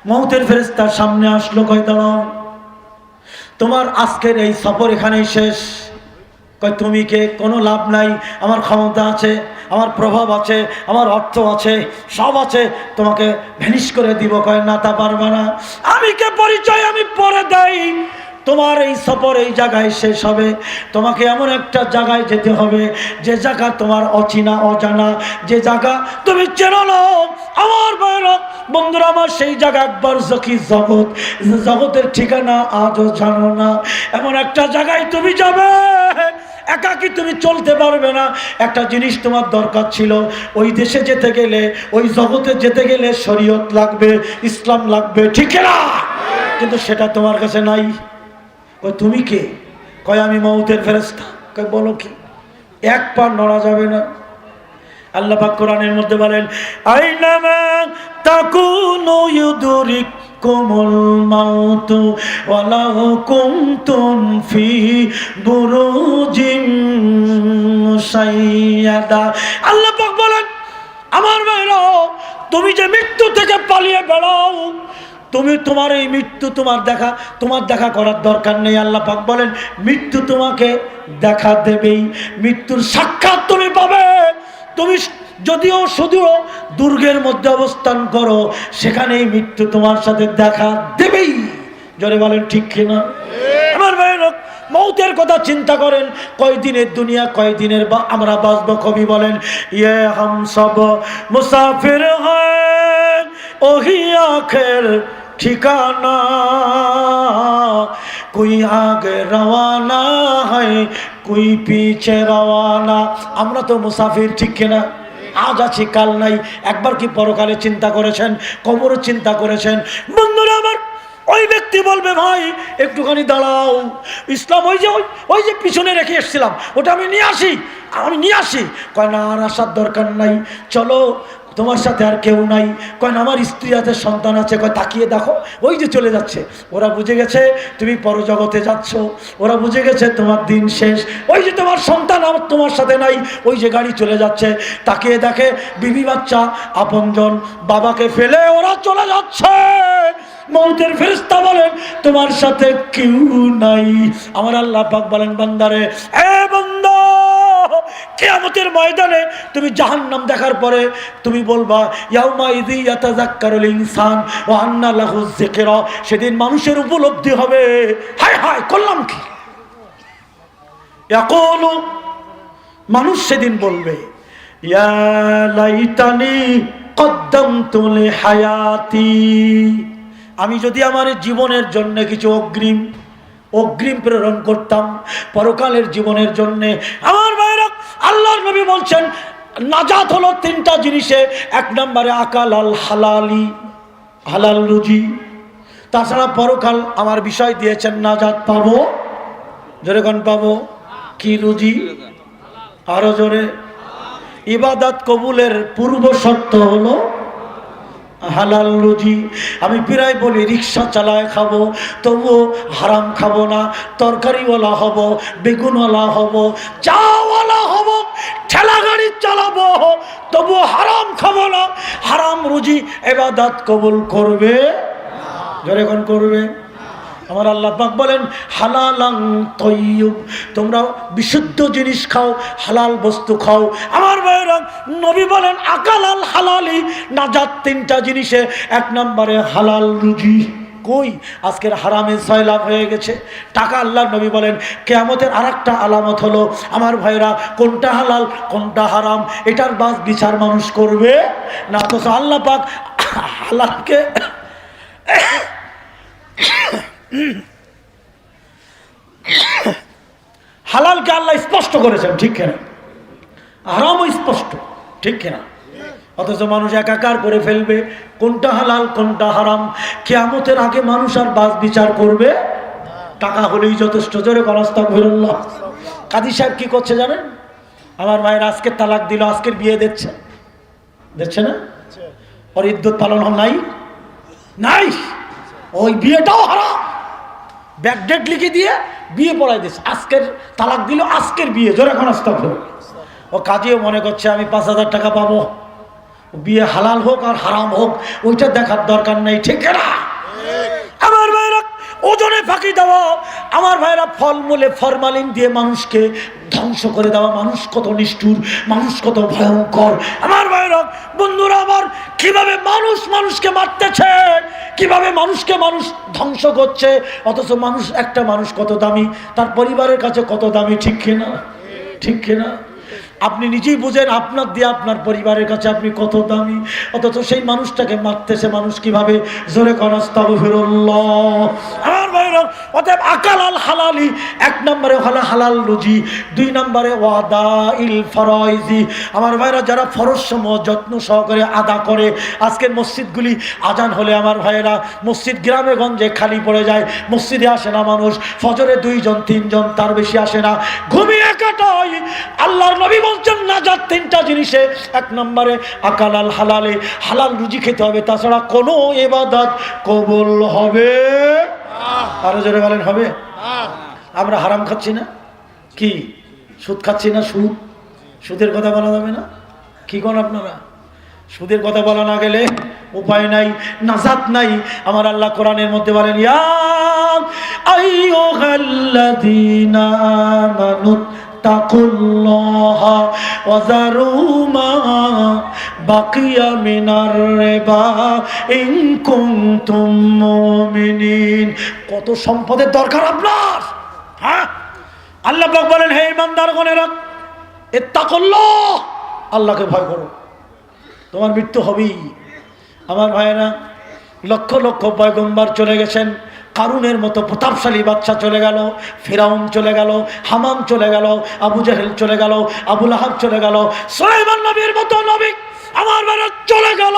মউতের ফেরেশতা সামনে আসলো, কয় দাঁড়াও, তোমার আজকের এই সফর এখানেই শেষ। কয় তুমি কে? কোনো লাভ নাই, আমার ক্ষমতা আছে, আমার প্রভাব আছে, আমার অর্থ আছে, সব আছে, তোমাকে ভ্যানিশ করে দিব। কয় না, তা পারবে না। আমি কে পরিচয় আমি পরে দেই। তোমার এই সফর এই জায়গায় শেষ হবে। তোমাকে এমন একটা জায়গায় যেতে হবে যে জায়গা তোমার অচেনা, অজানা, যে জায়গা তুমি চেনো না। আমার বাইরে বন্ধুরা আমার, সেই জায়গা একবার জকি জগৎ, জগতের ঠিকানা আজও জানো না। এমন একটা জায়গায় তুমি যাবে, একাকি তুমি চলতে পারবে না। একটা জিনিস তোমার দরকার ছিল, ওই দেশে যেতে গেলে, ওই জগতে যেতে গেলে শরীয়ত লাগবে, ইসলাম লাগবে, ঠিক না? কিন্তু সেটা তোমার কাছে নাই। কয় তুমি কে? কয় আমি মউতের ফেরেশতা। কয় বলো কি? এক পা নড়া যাবে না। আল্লাহ পাক কোরআনের মধ্যে বলেন আইনামা তাকুনু ইউদরিকুমুল মাউতু ওয়ালাউ কুনতুম ফি বুরুজিম মুশাইয়াদা। আল্লাহ পাক বলেন আমার ভাইরা, তুমি যে মৃত্যু থেকে পালিয়ে বেড়াও, তুমি তোমার এই মৃত্যু তোমার দেখা করার দরকার নেই। আল্লাহ পাক বলেন মৃত্যু তোমাকে দেখা দেবেই, মৃত্যুর সাক্ষাৎ তুমি পাবে। তুমি যদিও শুধুও দুর্গের মধ্যে অবস্থান করো, সেখানেই মৃত্যু তোমার সাথে দেখা দেবেই। জোরে বলেন ঠিক কিনা? আমার ভাইরা মৌতের কথা চিন্তা করেন, কয়দিনের দুনিয়া, কয়দিনের আমরা বাঁচবো। কবি বলেন ইয়ে হাম সব মুসাফির হ্যায় ওহি আখের ঠিকানা, কোই আগে রওয়ানা হয় কোই পিছে রওয়ানা। আমরা তো মুসাফির, ঠিক কিনা? আজ আছি কাল নাই। একবার কি পরকালে চিন্তা করেছেন? কবরে চিন্তা করেছেন? বন্ধুরা আমার, ওই ব্যক্তি বলবে ভাই একটুখানি দাঁড়াও, ইসলাম ওই যে পিছনে রেখে এসেছিলাম ওটা আমি নিয়ে আসি। কয় না, আর আসার দরকার নাই, চলো তোমার সাথে আর কেউ নাই। কয় না, আমার স্ত্রী আছে, সন্তান আছে। কয় তাকিয়ে দেখো, ওই যে চলে যাচ্ছে। ওরা বুঝে গেছে তুমি পরজগতে যাচ্ছ, ওরা বুঝে গেছে তোমার দিন শেষ। ওই যে তোমার সন্তান আমার তোমার সাথে নাই, ওই যে গাড়ি চলে যাচ্ছে। তাকিয়ে দেখে বিবি বাচ্চা আপনজন বাবাকে ফেলে ওরা চলে যাচ্ছে। মৌতের ফেরেশতা বলেন তোমার সাথে কেউ নাই। আমার আল্লাহ পাক বলেন বান্দারে, এ বান্দা, কিয়ামতের ময়দানে তুমি জাহান্নাম দেখার পরে তুমি বলবা ইয়াউমা ইযি ইয়াতাযাক্কারুল ইনসান ওয়া আন্না লাহু যিকরা। সেদিন মানুষের উপলব্ধি হবে, হায় হায় করলাম কি। ইয়াকুলু, মানুষ সেদিন বলবে ইয়া লাইতানি কদ্দামতু লিহায়াতি, আমি যদি আমার জীবনের জন্য কিছু অগ্রিম প্রেরণ করতাম পরকালের জীবনের জন্য। আমার ভাইরা, আল্লাহর নবী বলছেন নাজাত হলো তিনটা জিনিসে। এক নম্বরে আকাল আল হালালি, হালাল রুজি। তাছাড়া পরকাল আমার বিষয় দিয়েছেন নাজাত পাবো, জোরে কোন পাবো? কি রুজি? আরো জোরে। ইবাদত কবুলের পূর্ব শর্ত হলো হালাল রুজি। আমি প্রায় বলি রিক্সা চালায় খাবো, তবুও হারাম খাবো না। তরকারিওয়ালা হব, বেগুনওয়ালা হব, চাওয়ালা হব, ঠেলা গাড়ি চালাবো, তবুও হারাম খাবো না। হারাম রুজি ইবাদত কবুল করবে, জোরে কোন করবে? আমার আল্লাহ পাক বলেন হালালান তয়্যিব, তোমরা বিশুদ্ধ জিনিস খাও, হালাল বস্তু খাও। আমার ভাইরা, নবী বলেন আকালাল হালালি, নাজাত তিনটা জিনিসে। এক নম্বরে হালাল রুজি। কই আজকের হারামে সয়লাভ হয়ে গেছে টাকা। আল্লাহর নবী বলেন কিয়ামতের আরেকটা আলামত হলো আমার ভাইরা, কোনটা হালাল কোনটা হারাম এটার বাস বিচার মানুষ করবে না। অথচ আল্লাহ পাক হালালকে হালালকে আল্লাহ স্পষ্ট করেছেন, ঠিক কিনা? হারামও স্পষ্ট, ঠিক কিনা? অথচ মানুষ একাকার করে ফেলবে কোনটা হালাল কোনটা হারাম। কিয়ামতের আগে মানুষ আর বাস বিচার করবে টাকা হলেই যথেষ্ট। জোরে কোন আস্তাগফিরুল্লাহ। কাজী সাহেব কি করছে জানেন? আমার মায়ের আজকের তালাক দিল, আজকের বিয়ে দিচ্ছে না? ওর ইদ্যত পালন নাই, ওই বিয়েটাও হারাম। ব্যাকডেট লিখে দিয়ে বিয়ে পড়াই দিচ্ছে, আজকের তালাক দিল, আজকের বিয়ে। জোরে কোন আস্তাগফিরুল্লাহ। ও কাজেও মনে করছে আমি 5,000 টাকা পাবো। বিয়ে হালাল হোক আর হারাম হোক ওইটা দেখার দরকার নেই, ঠিক না? আমার ভাইরা, ওজনে ফাঁকি দেওয়া, আমার ভাইরা ফলমূলে ফরমালিন দিয়ে মানুষকে ধ্বংস করে দেওয়া। মানুষ কত নিষ্ঠুর, মানুষ কত ভয়ঙ্কর। আমার ভাইরা, বন্ধুরা আমার, কিভাবে মানুষকে মারতেছে, কিভাবে মানুষকে মানুষ ধ্বংস করছে। অথচ একটা মানুষ কত দামি, তার পরিবারের কাছে কত দামি, ঠিক কিনা? ঠিক কিনা? আপনি নিজেই বুঝেন আপনার দিয়ে আপনার পরিবারের কাছে আপনি কত দামি। অথচ সেই মানুষটাকে মারতেছে মানুষ কিভাবে। জোরে কোন আস্তাগফিরুল্লাহ। আমার ভাইরা, অতএব আকাল আল হালালি, এক নম্বরে হলো হালাল রুজি, দুই নম্বরে ওয়াদাইল ফরাইজি। আমার ভাইরা, যারা ফরজ সমূহ যত্ন সহকারে আদা করে। আজকের মসজিদগুলি আজান হলে আমার ভাইরা, মসজিদ গ্রামে গঞ্জে খালি পড়ে যায়, মসজিদে আসে না মানুষ। ফজরে 2 জন 3 জন, তার বেশি আসে না, ঘুমিয়ে কাটায়। আল্লাহর নবী বলছেন নাজাত তিনটা জিনিসে। এক নম্বরে আকাল আল হালালে, হালাল রুজি খেতে হবে, তাছাড়া কোনো ইবাদত কবুল হবে। আরো জোরে বলেন হবে। আমরা হারাম খাচ্ছি না, কি সুদ খাচ্ছি না? সুদের কথা বলা যাবে না? কি কোন আপনারা সুদের কথা বলা না গেলে উপায় নাই, নাজাত নাই। আমার আল্লাহ কোরআনের মধ্যে বলেন, ইয়া আইয়ুহাল্লাযীনা আমানু তাকুল্লাহা ওয়া যারু মা বাকিয়া মিনার রিবা ইন কুনতুম মুমিনিন। কত সম্পদের দরকার আপনার, হ্যাঁ? আল্লাহ পাক বলেন, হে ঈমানদারগণেরা, ইত্তাকুল্লাহ, আল্লাহকে ভয় করো, তোমার মৃত্যু হবেই। আমার ভাইয়েরা, লক্ষ লক্ষ পয়গম্বর চলে গেছেন, কারুনের মতো প্রতাপশালী বাদশা চলে গেল, ফিরাউন চলে গেল, হামান চলে গেল, আবু জাহেল চলে গেল, আবু লাহাব চলে গেল, সুলাইমান নবীর মতো নবী আমার ভাইরা চলে গেল,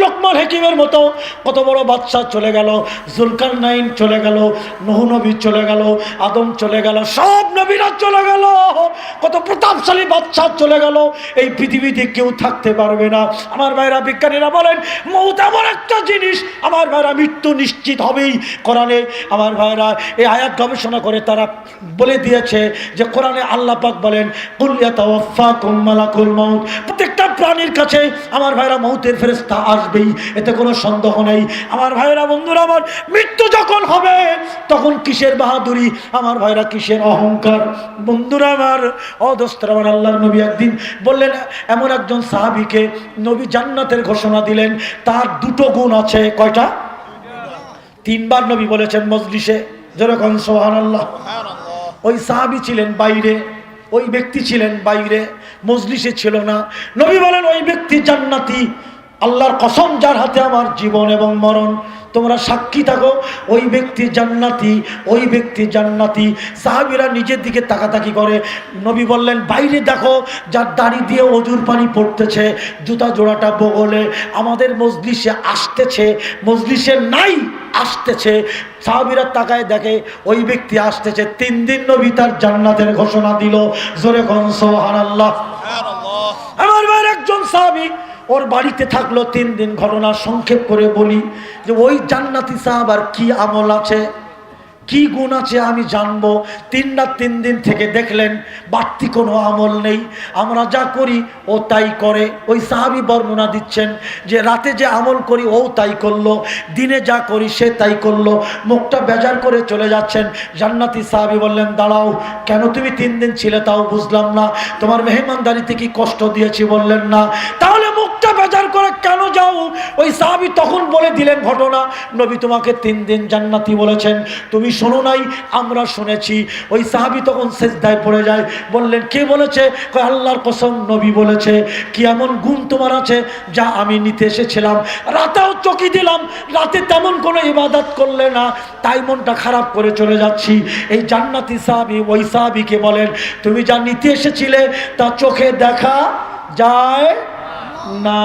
লোকমান হাকিমের মতো কত বড় বাদশা চলে গেল, জুলকারনাইন চলে গেল, নূহ নবী চলে গেল, আদম চলে গেল, সব নবীরা চলে গেল, কত প্রতাপশালী বাদশা চলে গেল। এই পৃথিবীতে কেউ থাকতে পারবে না। আমার ভাইরা, বিজ্ঞানীরা বলেন মৌত এমন একটা জিনিস, আমার ভাইরা মৃত্যু নিশ্চিত হবেই। কোরআনে আমার ভাইরা এই আয়াত গবেষণা করে তারা বলে দিয়েছে যে কোরআনে আল্লাহ পাক বলেন, কুল ইয়াতাওয়াফাকুম মালাকুল মাউত, প্রত্যেকটা প্রাণীর কাছে আমার ভাইরা মৌতের ফেরেশতা আসবেই, এতে কোনো সন্দেহ নেই। আমার ভাইরা, বন্ধুরা আমার, মৃত্যু যখন হবে তখন কিসের বাহাদুরি, আমার ভাইরা কিসের অহংকার। বন্ধুরা আমার, অদোস্তরা, আমার আল্লাহর নবী একদিন বললেন, এমন একজন সাহাবীকে নবী জান্নাতের ঘোষণা দিলেন, তার দুটো গুণ আছে। কয়টা? তিনবার নবী বলেছেন মজলিসে, যেরকম সুবহানাল্লাহ। ওই সাহাবী ছিলেন বাইরে, ওই ব্যক্তি ছিলেন বাইরে, মজলিসে ছিল না। নবী বলেন, ওই ব্যক্তি জান্নাতি, আল্লাহর কসম যার হাতে আমার জীবন এবং মরণ, তোমরা সাক্ষী থাকো, ওই ব্যক্তি জান্নাতি, ওই ব্যক্তি জান্নাতি। সাহাবীরা নিজের দিকে তাকাতাকি করে। নবী বললেন, বাইরে দেখো, যার দাড়ি দিয়ে অজুর পানি পড়তেছে, জুতা জোড়াটা বগলে, আমাদের মজলিসে আসতেছে, মজলিসে নাই, আসতেছে। সাহাবীরা তাকায় দেখে ওই ব্যক্তি আসতেছে। 3 দিন নবী তার জান্নাতের ঘোষণা দিল। জোরে কোন সুবহানাল্লাহ। আমার ভাই, একজন সাহাবী ওর বাড়িতে থাকলো 3 দিন। ঘটনা সংক্ষেপ করে বলি যে ওই জান্নাতি সাহাবার কি আমল আছে, কি গুণ আছে আমি জানবো। 3 রাত 3 দিন থেকে দেখলেন বাড়তি কোনো আমল নেই, আমরা যা করি ও তাই করে। ওই সাহাবী বর্ণনা দিচ্ছেন যে রাতে যে আমল করি ও তাই করলো, দিনে যা করি সে তাই করলো, মুখটা বেজার করে চলে যাচ্ছেন। জান্নাতি সাহাবী বললেন, দাঁড়াও, কেন তুমি 3 দিন ছিলে তাও বুঝলাম না, তোমার মেহমানদারিতে কি কষ্ট দিয়েছি? বললেন না। তাহলে মুখটা বেজার করে কেন যাও? ওই সাহাবী তখন বলে দিলেন ঘটনা, নবী তোমাকে 3 দিন জান্নাতি বলেছেন, তুমি শোনো নাই? আমরা শুনেছি। ওই সাহাবী তখন সিজদায় পড়ে যায়, বললেন, কে বলেছে? কয়, আল্লাহর কসম নবী বলেছে। কি এমন গুণ তোমার আছে যা আমি নিতে এসেছিলাম? রাতেও চকি দিলাম, রাতে তেমন কোনো ইবাদত করলে না, তাই মনটা খারাপ করে চলে যাচ্ছি। এই জান্নাতি সাহাবী ওই সাহাবীকে বলেন, তুমি যা নিতে এসেছিলে তা চোখে দেখা যায় না,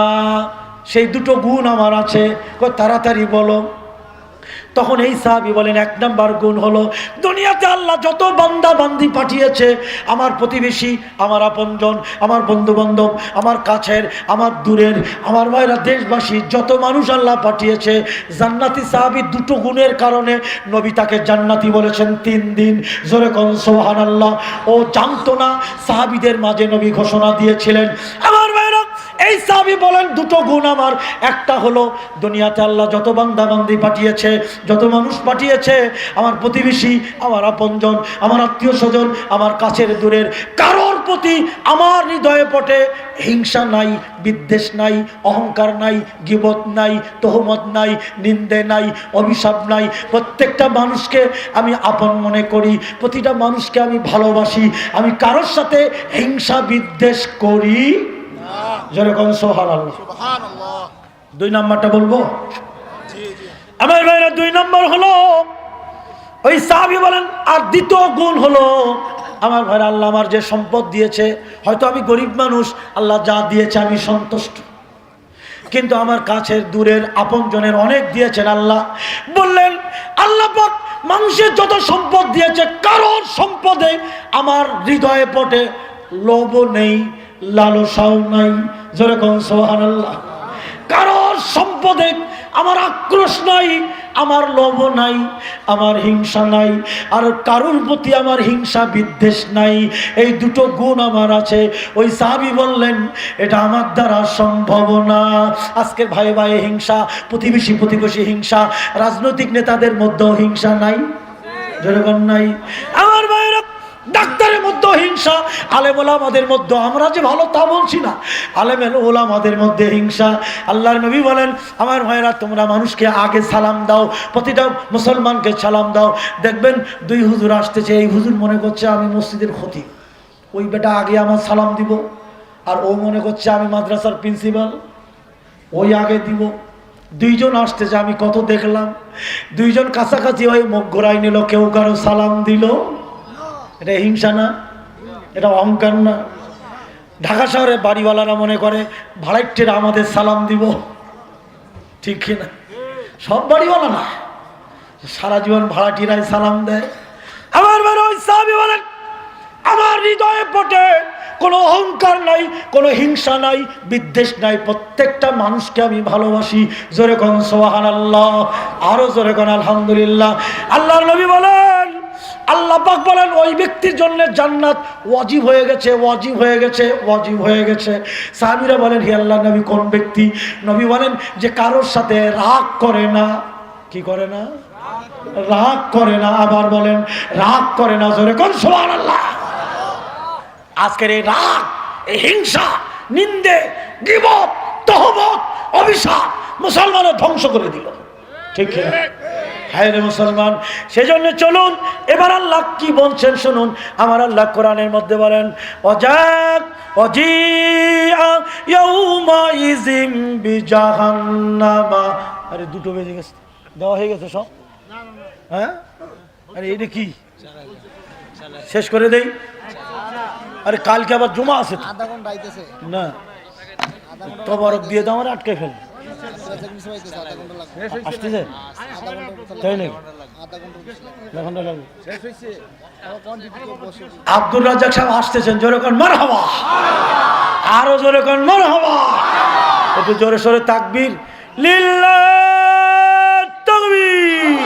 সেই দুটো গুণ আমার আছে। কয়, তাড়াতাড়ি বলো। তখন এই সাহাবী বলেন, 1 নাম্বার গুণ হলো, দুনিয়াতে আল্লাহ যত বান্দা বান্দি পাঠিয়েছে, আমার প্রতিবেশী, আমার আপনজন, আমার বন্ধু বান্ধব, আমার কাছের, আমার দূরের, আমার ভাইরা, দেশবাসী, যত মানুষ আল্লাহ পাঠিয়েছে, জান্নাতি সাহাবী দুটো গুণের কারণে নবী তাকে জান্নাতি বলেছেন 3 দিন। জোরে কোন সুবহানাল্লাহ। ও জানতো না সাহাবীদের মাঝে নবী ঘোষণা দিয়েছিলেন। আমার ভাইরা, এই সাহাবী বলেন, দুটো গুণ আমার, একটা হলো দুনিয়াতে আল্লাহ যত বান্দা বান্দি পাঠিয়েছে, যত মানুষ পাঠিয়েছে, আমার প্রতিবেশী, আমার আপনজন, আমার আত্মীয় স্বজন, আমার কাছের দূরের, কারোর প্রতি আমার হৃদয়ে পটে হিংসা নাই, বিদ্বেষ নাই, অহংকার নাই, গীবত নাই, তহমত নাই, নিন্দে নাই, অভিশাপ নাই। প্রত্যেকটা মানুষকে আমি আপন মনে করি, প্রতিটা মানুষকে আমি ভালোবাসি, আমি কারোর সাথে হিংসা বিদ্বেষ করি। যেরকম সুবহানাল্লাহ। 2 নাম্বারটা বলবো আমার ভাইরা, 2 নম্বর হলো, ওই সাহাবী বলেন, আর দ্বিতীয় গুণ হলো, আমার ভাইরা, আল্লাহ আমার যে সম্পদ দিয়েছে, হয়তো আমি গরিব মানুষ, আল্লাহ যা দিয়েছে আমি সন্তুষ্ট, কিন্তু আমার কাছের দূরের আপনজনের অনেক দিয়েছেন আল্লাহ। বললেন, আল্লাহ পাক মানুষের যত সম্পদ দিয়েছে, কারোর সম্পদে আমার হৃদয়ে পটে লোভও নেই, লালসাও নাই। যেরকম সুবহানাল্লাহ। কারোর সম্পদে আমার আক্রোশ নাই, আমার লোভ নাই, আমার হিংসা নাই, আর কারোর প্রতি আমার হিংসা বিদ্বেষ নাই। এই দুটো গুণ আমার আছে। ওই সাহাবী বললেন এটা আমার দ্বারা সম্ভব না। আজকের ভাই ভাই হিংসা, প্রতিবেশী হিংসা, রাজনৈতিক নেতাদের মধ্যেও হিংসা নাই, যেরকম নাই। আমার ভাইয়েরা, ডাক্তারের মধ্যে হিংসা, আলেম ওলামাদের মধ্যে, আমরা যে ভালো তা বলছি না, আলেম ওলামাদের মধ্যে হিংসা। আল্লাহর নবী বলেন আমার ভাইয়েরা তোমরা মানুষকে আগে সালাম দাও, প্রতিটা মুসলমানকে সালাম দাও। দেখবেন দুই হুজুর আসতেছে, এই হুজুর মনে করছে আমি মসজিদের খতিব, ওই বেটা আগে আমার সালাম দিব, আর ও মনে করছে আমি মাদ্রাসার প্রিন্সিপাল, ওই আগে দিব। দুইজন আসতেছে, আমি কত দেখলাম, দুইজন কাছাকাছি হয়ে মুখ ঘোরাই নিল, কেউ কারো সালাম দিল। এটা হিংসা না? এটা অহংকার না? ঢাকা শহরে বাড়িওয়ালারা মনে করে ভাড়াইটেরা আমাদের সালাম দিব, ঠিক কিনা? সব বাড়িওয়ালা না, সারা জীবন ভাড়াটিরাই সালাম দেয়। আমার ওই সাহাবী বলেন আমার হৃদয়ে পটে কোনো অহংকার নাই, কোনো হিংসা নাই, বিদ্বেষ নাই, প্রত্যেকটা মানুষকে আমি ভালোবাসি। জোরে কোন সুবহানাল্লাহ, আরো জোরে কোন আলহামদুলিল্লাহ। আল্লাহর নবী বলেন, আল্লাহ পাক বলেন ওই ব্যক্তির জন্য জান্নাত ওয়াজিব হয়ে গেছে, ওয়াজিব হয়ে গেছে, ওয়াজিব হয়ে গেছে। সাহাবীরা বলেন হে আল্লাহর নবী কোন ব্যক্তি? নবী বলেন যে কারোর সাথে রাগ করে না। কি করে না? রাগ করে না। আবার বলেন রাগ করে না, জোরে কোন সুবহানাল্লাহ। আজকের এই রাগ, এই হিংসা, নিন্দে, গীবত, তহমত, অভিশাপ মুসলমানের ধ্বংস করে দিল, ঠিক কি? হ্যাঁ রে মুসলমান, সেজন্য চলুন এবার আল্লাহ কি বলছেন শুনুন। আমার আল্লাহ কোরআনের মধ্যে বলেন ওয়াজাক ওয়াজিআ ইয়াউমাইযিম বিজাহান্নামা। আরে দুটো বেজে গেছে, দেওয়া হয়ে গেছে সব? হ্যাঁ, আরে এটা কি শেষ করে দেই? আরে কালকে আবার জমা আছে না, তবরক দিয়ে দাও, আমার আটকে ফেল আসতেছে, তাই নাকি? আব্দুর রাজ্জাক সাহেব আসতেছেন, জোরে কোন মারহাবা, আরো জোরে কোন মারহাবা, একটু জোরে সোরে তাকবীর, লিল্লাহ তাকবীর,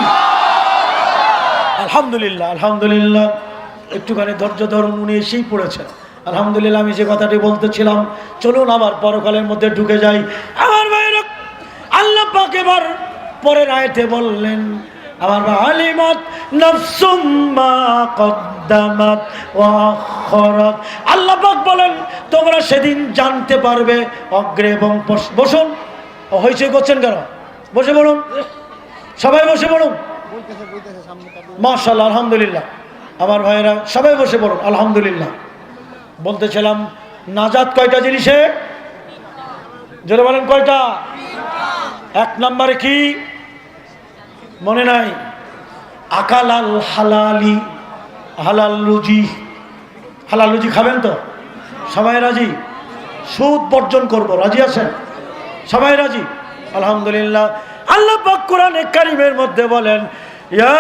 আলহামদুলিল্লাহ, আলহামদুলিল্লাহ। একটুখানি ধৈর্য ধরুন, উনি এসেই পড়েছেন। আলহামদুলিল্লাহ, আমি যে কথাটি বলতেছিলাম, চলুন আবার পরকালের মধ্যে ঢুকে যাই। আমার ভাইরা, আল্লাহ পাক এবার পরের আয়াতে বললেন আমার আলিমাত নাফসুম মা কদ্দামাত ওয়া আখখারাত। আল্লাহ পাক বলেন তোমরা সেদিন জানতে পারবে অগ্রে এবং বসুন। হইছে করছেন কেন? বসে বলুন, সবাই বসে বলুন। মাশাআল্লাহ, আলহামদুলিল্লাহ। আমার ভাইয়েরা সবাই বসে বলুন আলহামদুলিল্লাহ। বলতেছিলাম নাজাত কয়টা জিনিসে? জোরে বলেন কয়টা? এক নম্বরে কি মনে নাই? আকালাল হালালি, হালাল রুজি। হালাল রুজি খাবেন তো? সবাই রাজি? সুদ বর্জন করব, রাজি আছেন? সবাই রাজি? আলহামদুলিল্লাহ। আল্লাহ পাক কোরআনে কারীমের মধ্যে বলেন ইয়া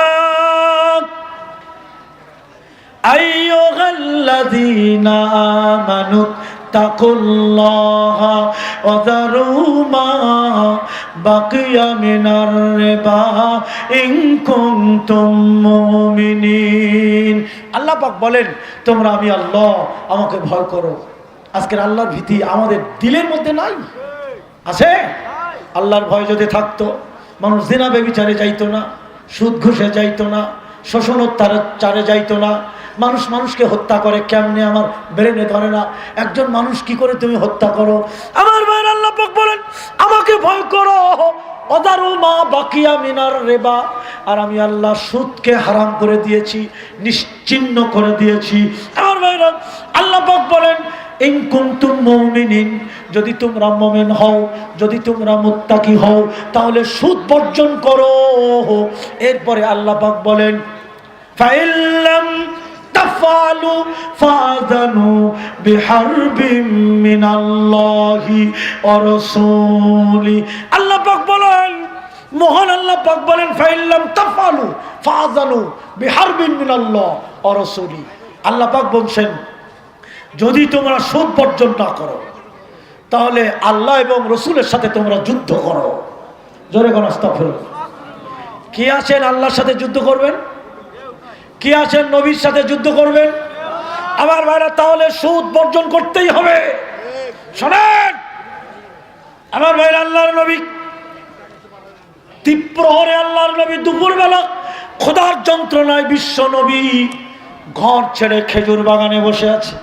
আইয়ুহাল্লাযীনা আমানু তাকুল্লাহা ওয়া যারু মা বাকিয়া মিনার রিবা ইন কুনতুম মুমিনিন। আল্লাহ পাক বলেন তোমরা আমি আল্লাহ, আমাকে ভয় করো। আজকের আল্লাহর ভীতি আমাদের দিলের মধ্যে নাই, আছে? আল্লাহর ভয় যদি থাকতো মানুষ জিনা ব্যভিচারে যাইতো না, সুদ ঘুষে যাইতো না, শোষণ অত্যাচারে যাইতো না। মানুষ মানুষকে হত্যা করে কেমনে আমার ব্রেনে ধরে না। একজন মানুষ কি করে তুমি হত্যা করো? আমার ভাইয়ের আল্লাহ পাক বলেন আমাকে ভয় করো, অদারু মা বাকিয়া মিনার রিবা, আর আমি আল্লাহ সুদকে হারাম করে দিয়েছি, নিশ্চিহ্ন করে দিয়েছি। আমার ভাইয়েরা আল্লাহ পাক বলেন ইন কুনতুম মুমিনিন, যদি তোমরা মুমিন হও, যদি তোমরা মুত্তাকি হও, তাহলে সুদ বর্জন করো। এরপরে আল্লাহ পাক বলেন ফাইল্লাম তাফআলু ফাযানু বিহারবিম মিনাল্লাহি ওয়া রাসূলি। আল্লাহ পাক বলেন, মহান আল্লাহ পাক বলেন ফাইল্লাম তাফআলু ফাযানু বিহারবিম মিনাল্লাহি ওয়া রাসূলি। আল্লাহ পাক বলছেন যদি তোমরা সুদ বর্জন না করো তাহলে আল্লাহ এবং রসুলের সাথে তোমরা যুদ্ধ করো। জোরে কোন আস্তাগফিরুল্লাহ। কি আছেন আল্লাহর সাথে যুদ্ধ করবেন? কি আছেন নবীর সাথে যুদ্ধ করবেন? আমার ভাইরা, তাহলে সুদ বর্জন করতেই হবে। শোনেন আমার ভাইরা, আল্লাহর নবী তীব্রহরে, আল্লাহর নবী দুপুরবেলা খোদার যন্ত্রণায় বিশ্ব নবী ঘর ছেড়ে খেজুর বাগানে বসে আছে।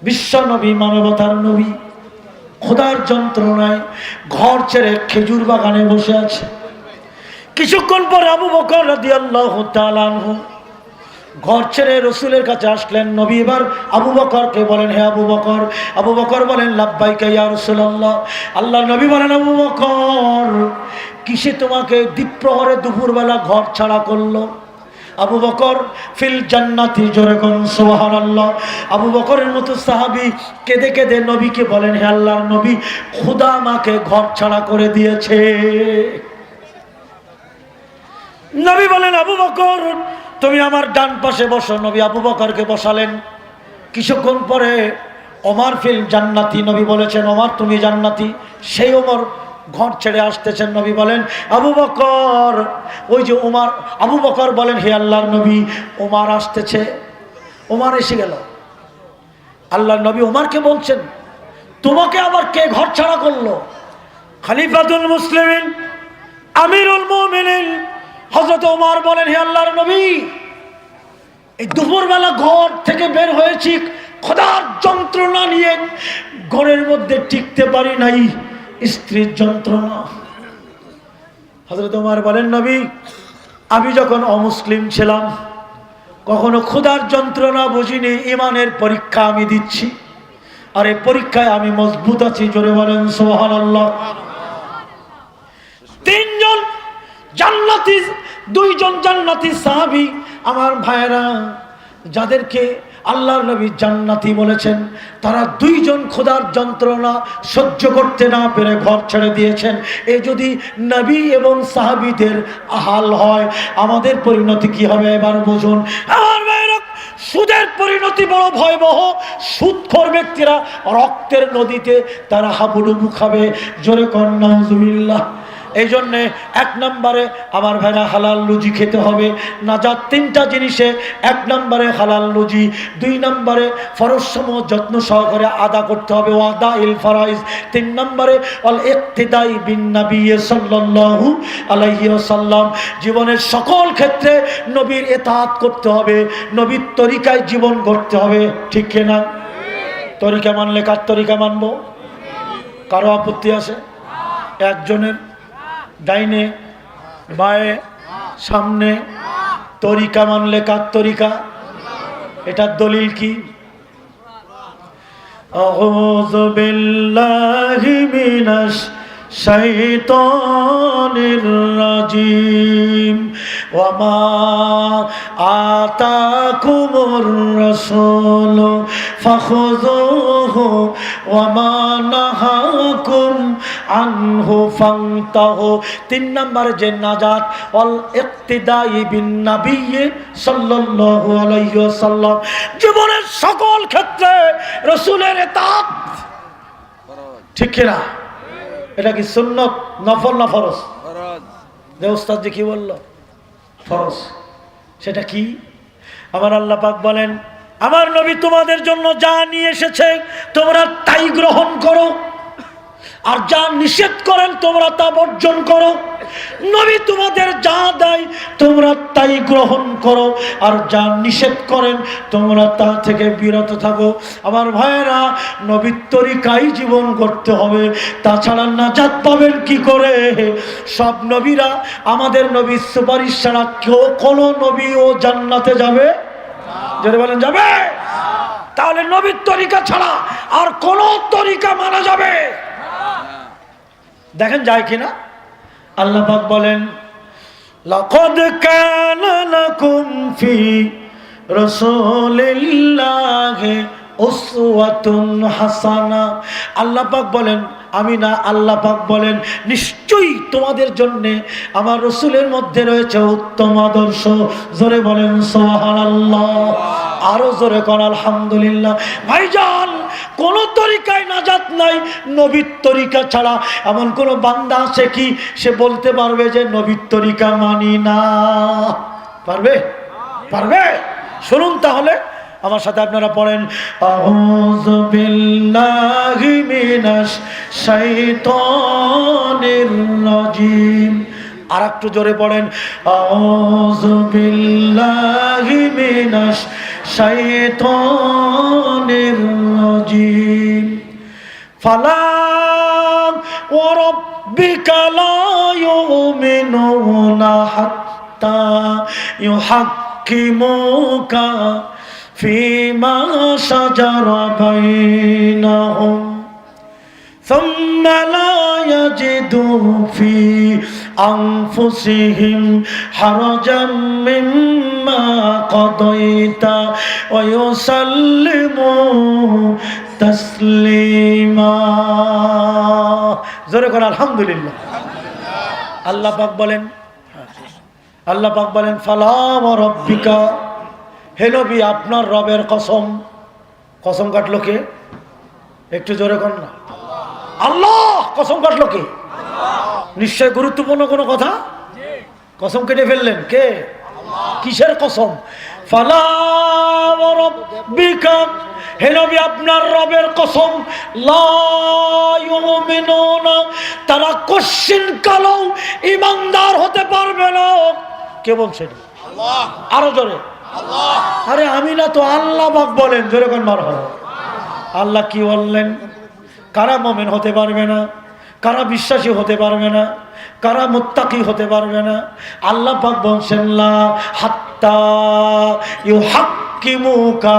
বিশ্ব নবী, মানবতার নবী, খোদার যন্ত্রণায় ঘর ছেড়ে খেজুর বাগানে বসে আছে। কিছুক্ষণ পরে আবু বকর রাদিয়াল্লাহু তাআলা আনহু ঘর ছেড়ে রসুলের কাছে আসলেন। নবী এবার আবু বকরকে বলেন, হে আবু বকর। আবু বকর বলেন, লাব্বাইকা ইয়া রাসূলুল্লাহ। আল্লাহ নবী বলেন, আবু বকর, কিসে তোমাকে দ্বীপ্রহরে দুপুরবেলা ঘর ছাড়া করলো? আবু বকর ফিল জান্নাতি, জোরে কোন সুবহানাল্লাহ। আবু বকরের মতো সাহাবী কেঁদে কেঁদে নবীকে বলেন, হে আল্লাহর নবী, খোদা আমাকে ঘর ছাড়া করে দিয়েছে। নবী বলেন, আবু বকর তুমি আমার ডান পাশে বসো। নবী আবু বকরকে বসালেন। কিছুক্ষণ পরে ওমর ফিল জান্নাতি, নবী বলেছেন, ওমর তুমি জান্নাতি। সেই ওমর ঘর ছেড়ে আসতেছেন। নবী বলেন, আবু বকর, ওই যে ওমর। আবু বকর বলেন, হে আল্লাহর নবী, ওমর আসতেছে। ওমর এসে গেল। আল্লাহর নবী ওমরকে বলছেন, তোমাকে আবার কে ঘর ছাড়া করলো? খলিফাতুল মুসলিমিন, আমিরুল মুমিনিন হযরত ওমর বলেন, হে আল্লাহর নবী, এই দুপুরবেলা ঘর থেকে বের হয়েছি খোদার যন্ত্রণা নিয়ে, ঘরের মধ্যে টিকতে পারি নাই, স্ত্রীর যন্ত্রণা। হযরত ওমর বলেন, নবী, আমি যখন অমুসলিম ছিলাম কখনো খোদার যন্ত্রণা বুঝিনি। ইমানের পরীক্ষা আমি দিচ্ছি, আর এই পরীক্ষায় আমি মজবুত আছি। জোরে বলেন সুবহানাল্লাহ। তিনজন জান্নাতি, দুইজন জান্নাতি সাহাবী আমার ভাইয়েরা, যাদেরকে আল্লাহর নবী জান্নাতি বলেছেন, তারা দুইজন খোদার যন্ত্রণা সহ্য করতে না পেরে ঘর ছেড়ে দিয়েছেন। এ যদি নবী এবং সাহাবীদের হাল হয়, আমাদের পরিণতি কি হবে এবার বুঝুন। আমার ভাইয়েরা, সুদের পরিণতি বড় ভয়াবহ। সুদখোর ব্যক্তিরা রক্তের নদীতে তারা হাবুডুবু খাবে। জোরে কর নাউজুবিল্লাহ। এই জন্যে এক নম্বরে আমার ভাইরা হালাল রুজি খেতে হবে। নাজাত তিনটা জিনিসে, এক নম্বরে হালাল রুজি, দুই নম্বরে ফরজসমূহ যত্ন সহকারে আদা করতে হবে, ওয়াদা ইল ফরাইজ, তিন নম্বরে অল ইক্তিদাই বিন নবী সাল্লাল্লাহু আলাইহি ওয়াসাল্লাম, জীবনের সকল ক্ষেত্রে নবীর ইতাআত করতে হবে, নবীর তরিকায় জীবন গড়তে হবে। ঠিক কিনা? তরিকা মানলে কার তরিকা মানবো? কারো আপত্তি আছে? একজনের ডাইনে বায়ে সামনে তরিকা মানলে কার তরিকা? এটার দলিল কি? আউযু বিল্লাহি মিনাশ শাইতানির রাজিম। ওয়া মা আতাকুমুর রাসূল ফাখুযুহু ওয়া মা নাহাকুম আনহু ফান্তাহু। তিন নম্বরে যে নাজাত, ওয়াল ইক্তিদাই বিন নবী সাল্লাল্লাহু আলাইহি ওয়াসাল্লাম, জীবনের সকল ক্ষেত্রে রাসূলের ইতাআত। ঠিক কি না? এটা কি সুন্নত, নফল না ফরজ? যে উস্তাদ জি কি বলল, ফরজ। সেটা কি? আমার আল্লাহ পাক বলেন, আমার নবী তোমাদের জন্য যা নিয়ে এসেছে তোমরা তাই গ্রহণ করো, আর যা নিষেধ করেন তোমরা তা বর্জন করো। নবী তোমাদের যা দেয় তোমরা তাই গ্রহণ করো, আর যা নিষেধ করেন তোমরা তা থেকে বিরত থাকো। আমার ভাইয়েরা, নবীর তরিকায় জীবন করতে হবে, তাছাড়া নাজাত পাবেন কি করে? সব নবীরা, আমাদের নবীর সুপারিশ ছাড়া কেউ কোনো নবী ও জান্নাতে যাবে? যদি বলেন যাবে, তাহলে নবীর তরিকা ছাড়া আর কোন তরিকা মানা যাবে? দেখেন যায় কিনা। আল্লাহ পাক বলেন, লাকাদ কানা লাকুম ফি রাসূলিল্লাহি উসওয়াতুন হাসানা। আল্লাহ পাক বলেন, আমি না, আল্লাহ পাক বলেন, নিশ্চয়ই তোমাদের জন্য আমার রাসূলের মধ্যে রয়েছে উত্তম আদর্শ। জোরে বলেন সুবহানাল্লাহ, আরো জোরে কোন আলহামদুলিল্লাহ। ভাইজান, কোনো তরিকায় নাজাত নাই নবীর তরিকা ছাড়া। এমন কোন বান্দা আছে কি সে বলতে পারবে যে নবীর তরিকা মানি না? পারবে? পারবে? শুনুন তাহলে আমার সাথে আপনারা পড়েন, আউযু বিল্লাহি মিনাশ শাইতানির রাজিম। আর একটু জোরে পড়েন, আউযু বিল্লাহি মিনাশ শাইতানির রাজিম। ফালা ওয়া রাব্বিকা লা ইউমিনুনা হাত্তা ইউহাক্কিমুকা ফীমা শাজারা বাইনাহুম সুম্মা লা ইয়াজিদু ফী আনফুসিহিম হারাজাম মিম্মা কাদাইতা ওয়া ইউসাল্লিমু তাসলিমা। জোরে করে আলহামদুলিল্লাহ। আল্লাহ পাক বলেন, আল্লাহ পাক বলেন, ফালা ওয়া রাব্বিকা, হে নবী আপনার রবের কসম। কসম কাটলো কে? একটু জোরে কর না। আল্লাহ কসম কাটলো কে? নিশ্চয় গুরুত্বপূর্ণ কোনো কথা। কসম কেটে ফেললেন কে? কিসের কসম? ফালা ওয়া রাব্বিকা, হে নবী আপনার রবের কসম। লা ইউমিনুনা, তারা কোশ্চিন কালেও ঈমানদার হতে পারবে না। কে বলছেন? আল্লাহ। আরো জোরে আল্লাহ। আরে আমি না তো, আল্লাহ পাক বলেন। জোরে কোন মারহাবা। আল্লাহ কি বললেন? কারা মুমিন হতে পারবে না, কারা বিশ্বাসী হতে পারবে না, কারা মুত্তাকি হতে পারবে না? আল্লাহ পাক বলছেন লা হাত্তা ইউহাক্কিমুকা,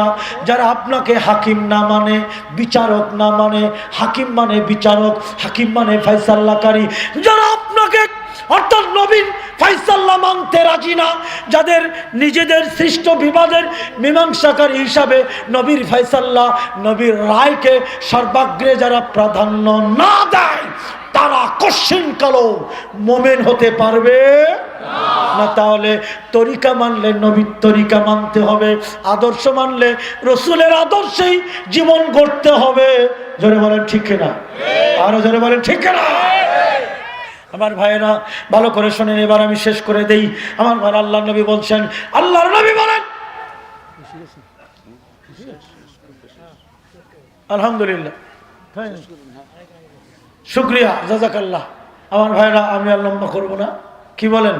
যারা আপনাকে হাকিম না মানে, বিচারক না মানে, হাকিম মানে বিচারক, হাকিম মানে ফয়সালাকারী, যারা আপনাকে অর্থাৎ নবীর ফয়সালা মানতে রাজি না, যাদের নিজেদের সৃষ্ট বিবাদের মীমাংসাকারী হিসাবে নবীর ফয়সালা, নবীর রায়কে সর্বাগ্রে যারা প্রাধান্য না দেয়, তারা কোশ্চিন কালেও মুমিন হতে পারবে না। তাহলে তরিকা মানলে নবীর তরিকা মানতে হবে, আদর্শ মানলে রসুলের আদর্শেই জীবন গড়তে হবে। জোরে বলেন ঠিক কিনা? আরো জোরে বলেন ঠিক কিনা? আমার ভাইয়েরা ভালো করে শোনেন, এবার আমি শেষ করে দেই। আমার ভাই আল্লাহর নবী বলছেন, আল্লাহর নবী বলেন, আলহামদুলিল্লাহ, শুকরিয়া, জাযাকাল্লাহ। আমার ভাইরা আমি আর লম্বা করবো না, কি বলেন?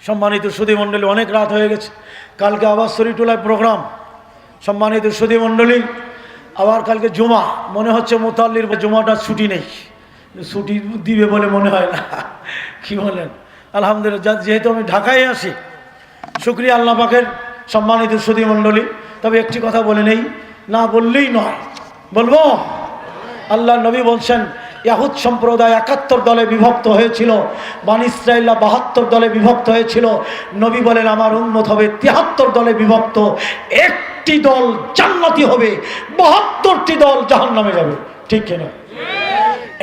সম্মানিত সুধী মণ্ডলী, অনেক রাত হয়ে গেছে, কালকে আবার শরীরটোলায় প্রোগ্রাম। সম্মানিত সুধী মণ্ডলী, আবার কালকে জুমা, মনে হচ্ছে মুতাল্লির জুমাটা ছুটি নেই, ছুটি দিবে বলে মনে হয় না, কি বলেন? আলহামদুলিল্লাহ, যেহেতু আমি ঢাকায় আসি, শুকরিয়া আল্লাহ পাকের। সম্মানিত সুধী মণ্ডলী, তবে একটি কথা বলে নেই, না বললেই নয়, বলবো। আল্লাহ নবী বলছেন, ইয়াহুদ সম্প্রদায় ৭১ দলে বিভক্ত হয়েছিল, বনী ইসরাঈলরা ৭২ দলে বিভক্ত হয়েছিল। নবী বলেন আমার উম্মত হবে ৭৩ দলে বিভক্ত, একটি দল জান্নাতি হবে, ৭২টি দল জাহান্নামে যাবে। ঠিক কিনা?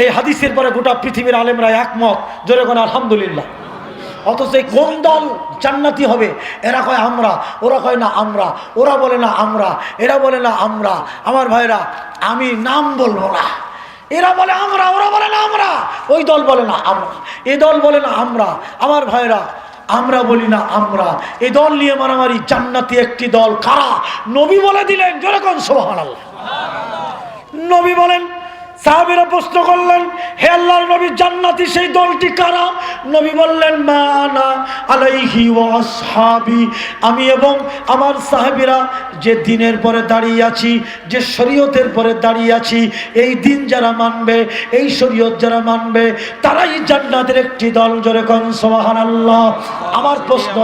এই হাদিসের পরে গোটা পৃথিবীর আলেমরা একমত। জোরে কোন আলহামদুলিল্লাহ। অথচ এই কোন দল জান্নাতি হবে? এরা কয় আমরা, ওরা কয় না আমরা, ওরা বলে না আমরা, এরা বলে না আমরা। আমার ভাইরা, আমি নাম বলবো না, এরা বলে আমরা, ওরা বলে না আমরা, ওই দল বলে না আমরা, এই দল বলে না আমরা। আমার ভাইরা, আমরা বলি না আমরা, এই দল নিয়ে মারামারি। জান্নাতি একটি দল কারা? নবী বলে দিলেন। জোরে কোন সুবহানাল্লাহ। নবী বলেন, সাহাবীরা প্রশ্ন করলেন, হে আল্লাহর নবী, জান্নাতি সেই দলটি কারা? নবী বললেন, মা আনা আলাইহি ওয়া আসহাবি, আমি এবং আমার সাহাবীরা যে দিনের পরে দাঁড়িয়ে আছি, যে শরীয়তের পরে দাঁড়িয়ে আছি, এই দিন যারা মানবে, এই শরীয়ত যারা মানবে, তারাই জান্নাতের একটি দল। জোরে কোন সুবহানাল্লাহ। আমার প্রশ্ন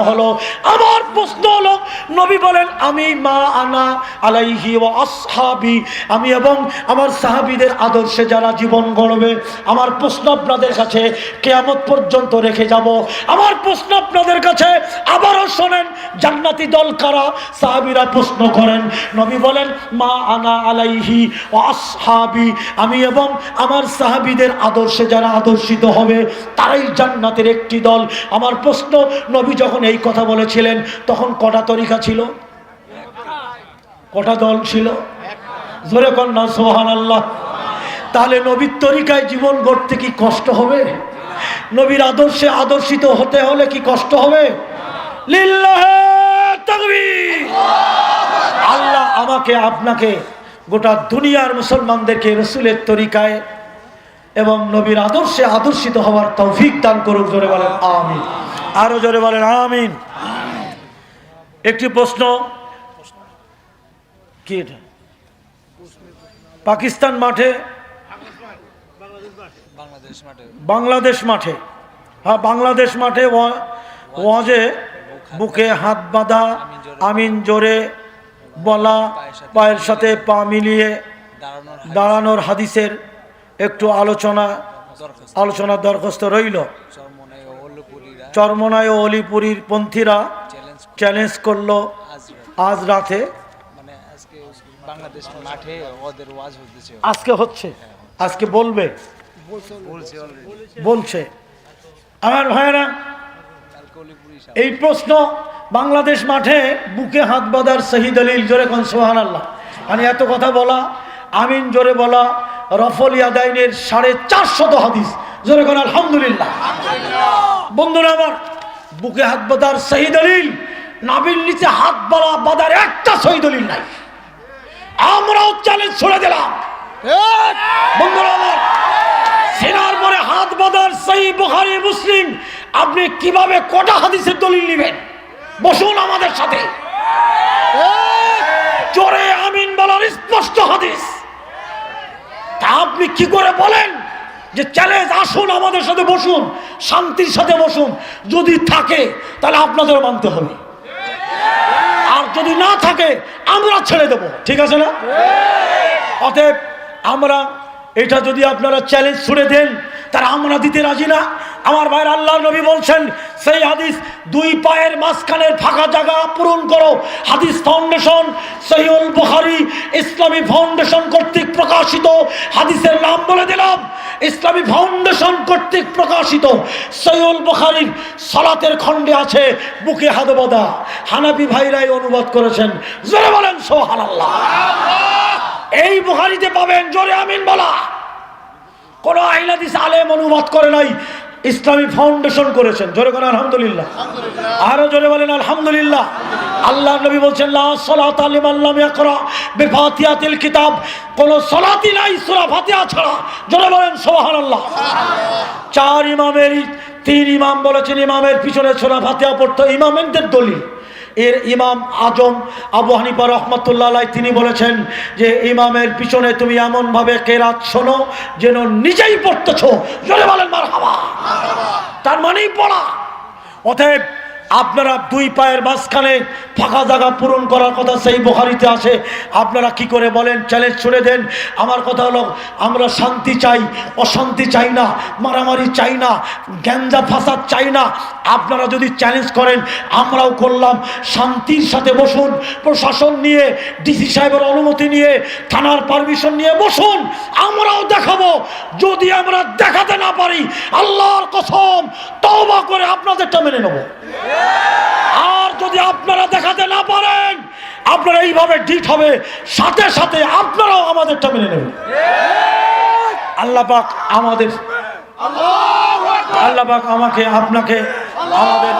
হলো, নবী বলেন, আমি মা আনা আলাইহি ওয়া আসহাবি, আমি এবং আমার সাহাবীদের আদর্শে যারা জীবন গড়বে। আমার প্রশ্ন আপনাদের কাছে কিয়ামত পর্যন্ত রেখে যাব। আমার প্রশ্ন আপনাদের কাছে, আবারও শোনেন, জান্নাতি দল কারা? সাহাবীরা প্রশ্ন করেন, নবী বলেন, মা আনা আলাইহি ওয়া আসহাবি, আমি এবং আমার সাহাবীদের আদর্শে যারা আদর্শিত হবে, তারাই জান্নাতের একটি দল। আমার প্রশ্ন, নবী যখন এই কথা বলেছিলেন, তখন কটা তরিকা ছিল? কটা দল ছিল? জোরে কন্যা সুবহানাল্লাহ। তাহলে নবীর তরিকায় জীবন গড়তে কি কষ্ট হবে? নবীর আদর্শে আদর্শিত হতে হলে কি কষ্ট হবে? লিল্লাহে তাকবীর। আল্লাহ আমাকে আপনাকে গোটা দুনিয়ার মুসলমানদেরকে রাসূলের তরিকায় এবং নবীর আদর্শে আদর্শিত হওয়ার তৌফিক দান করুক। জোরে বলেন আমিন। আরো জোরে বলেন আমিন। একটি প্রশ্ন, কি এটা? পাকিস্তান মাঠে, বাংলাদেশ মাঠে, হ্যাঁ বাংলাদেশ মাঠে ওয়াজে বুকে হাত বাঁধা, আমিন জোরে বলা, পায়ের সাথে পা মিলিয়ে দাঁড়ানোর হাদিসের একটু আলোচনা দরখাস্ত রইল। চরমনায় ও অলিপুরীর পন্থীরা চ্যালেঞ্জ করলো আজ রাতে, আজকে হচ্ছে, আজকে বলবে, বলছে। আমার ভাইয়েরা, এই প্রশ্ন বাংলাদেশ মাঠে বুকে হাত বাঁধার সহি দলিল, জোরে কোন সুবহানাল্লাহ। মানে এত কথা বলা, আমিন জোরে বলা, রফল ইয়াদাইনের 450 হাদিস, জোরে কোন আলহামদুলিল্লাহ। বন্ধুরা আমার, বুকে হাত বাঁধার সহি দলিল, নাভির নিচে হাত বাঁধার একটা সহি দলিল নাই। আমরাও চ্যালেঞ্জ ছুড়ে দিলাম। বন্ধুরা আমার, সিনার পরে হাত বাঁধার সহি বুখারী মুসলিম, আপনি কিভাবে কটা হাদিসের দলিল নেবেন? বসুন আমাদের সাথে। জোরে আমিন বলার স্পষ্ট হাদিস, তা আপনি কি করে বলেন যে চ্যালেঞ্জ? আসুন আমাদের সাথে বসুন, শান্তির সাথে বসুন। যদি থাকে তাহলে আপনাদের মানতে হবে, আর যদি না থাকে আমরা ছেড়ে দেব, ঠিক আছে না? অতএব আমরা এটা যদি আপনারা চ্যালেঞ্জ ছুড়ে দেন, তারা আমরা দিতে রাজি না। আমার ভাইয়ের, আল্লাহর নবী বলছেন সেই হাদিস, দুই পায়ের মাঝখানের ফাঁকা জায়গা পূরণ করো। হাদিস ফাউন্ডেশন সহিহুল বুখারী ইসলামী ফাউন্ডেশন কর্তৃক প্রকাশিত হাদিসের নাম বলে দিলাম। ইসলামী ফাউন্ডেশন কর্তৃক প্রকাশিত সহিহুল বুখারীর সালাতের খণ্ডে আছে বুকে হাত বাঁধা। হানাফি ভাইরাই অনুবাদ করেছেন, জোরে বলেন সুবহানাল্লাহ। এই বুখারীতে পাবেন, জোরে আমিন বলা। কোন আহলে হাদিস আলেম অনুবাদ করে নাই, ইসলামী ফাউন্ডেশন করেছেন, জোরে বলেন আলহামদুলিল্লাহ। আরো জোরে বলেন আলহামদুলিল্লাহ। আল্লাহর নবী বলছেন, লা সালাতা লিমান লাম ইয়াকরা বিফাতিহাতিল কিতাব, কোন সালাতই নাই সূরা ফাতিহা ছাড়া, জোরে বলেন সুবহানাল্লাহ। 4 ইমামের 3 ইমাম বলেছেন ইমামের পিছনে সূরা ফাতিহা পড়তে, ইমামদের দলিল। এর ইমাম আজম আবু হানিফা রাহমাতুল্লাহ আলাইহি তিনি বলেছেন যে ইমামের পিছনে তুমি এমন ভাবে কেরাত শোনো যেন নিজেই পড়তেছো, জোরে বলেন মারহাবা। তার মানেই পড়া। অতএব আপনারা দুই পায়ের মাঝখানে ফাঁকা জায়গা পূরণ করার কথা সেই বুখারীতে আছে, আপনারা কি করে বলেন? চ্যালেঞ্জ ছুড়ে দেন। আমার কথা হলো, আমরা শান্তি চাই, অশান্তি চাই না, মারামারি চাই না, গ্যাঞ্জা ফাসাদ চাই না। আপনারা যদি চ্যালেঞ্জ করেন, আমরাও করলাম। শান্তির সাথে বসুন, প্রশাসন নিয়ে, ডিসি সাহেবের অনুমতি নিয়ে, থানার পারমিশন নিয়ে বসুন, আমরাও দেখাবো। যদি আমরা দেখাতে না পারি, আল্লাহর কসম তওবা করে আপনাদেরটা মেনে নেব। আর যদি আপনারা দেখাতে না পারেন, আপনারা এইভাবে ডিট হবে, সাথে সাথে আপনারাও আমাদেরটা মেনে নেবেন। আল্লাহ পাক আমাদের, আল্লাহ পাক আমাকে, আপনাকে, আমাদের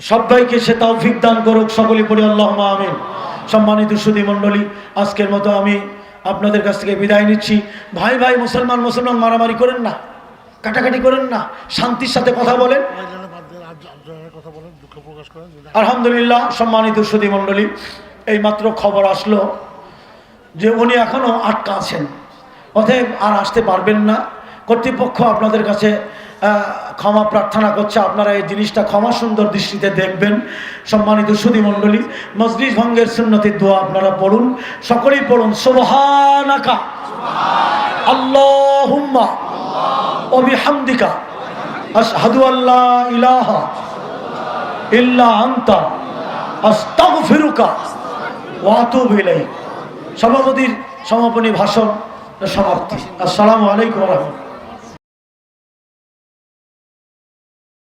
সবাইকে সে তৌফিক দান করুক। সকলে পড়ি আল্লাহুম্মা আমিন। সম্মানিত সুধী মণ্ডলী, আজকের মতো আমি আপনাদের কাছ থেকে বিদায় নিচ্ছি। ভাই ভাই মুসলমান মারামারি করেন না, কাটাকাটি করেন না, শান্তির সাথে কথা বলেন। আলহামদুলিল্লাহ। সম্মানিত সুধী মণ্ডলী, এই মাত্র খবর আসলো যে উনি এখনো আটকা আছেন, অতএব আর আসতে পারবেন না। কর্তৃপক্ষ আপনাদের কাছে ক্ষমা প্রার্থনা করছে, আপনারা এই জিনিসটা ক্ষমা সুন্দর দৃষ্টিতে দেখবেন। সম্মানিত সুধী মণ্ডলী, মজলিস ভঙ্গের সুন্নতির দোয়া আপনারা পড়ুন, সকলেই পড়ুন। সুবহানাকা আল্লাহুম্মা ওয়া বিহামদিকা আশহাদু আল্লা ইলাহা ইল্লা আনতা আস্তাগফিরুকা ওয়া আতুবু ইলাইক। সভাপতির সমাপনী ভাষণ সমাপ্তি। আসসালামু আলাইকুম ওয়া রাহমাতুল্লাহ।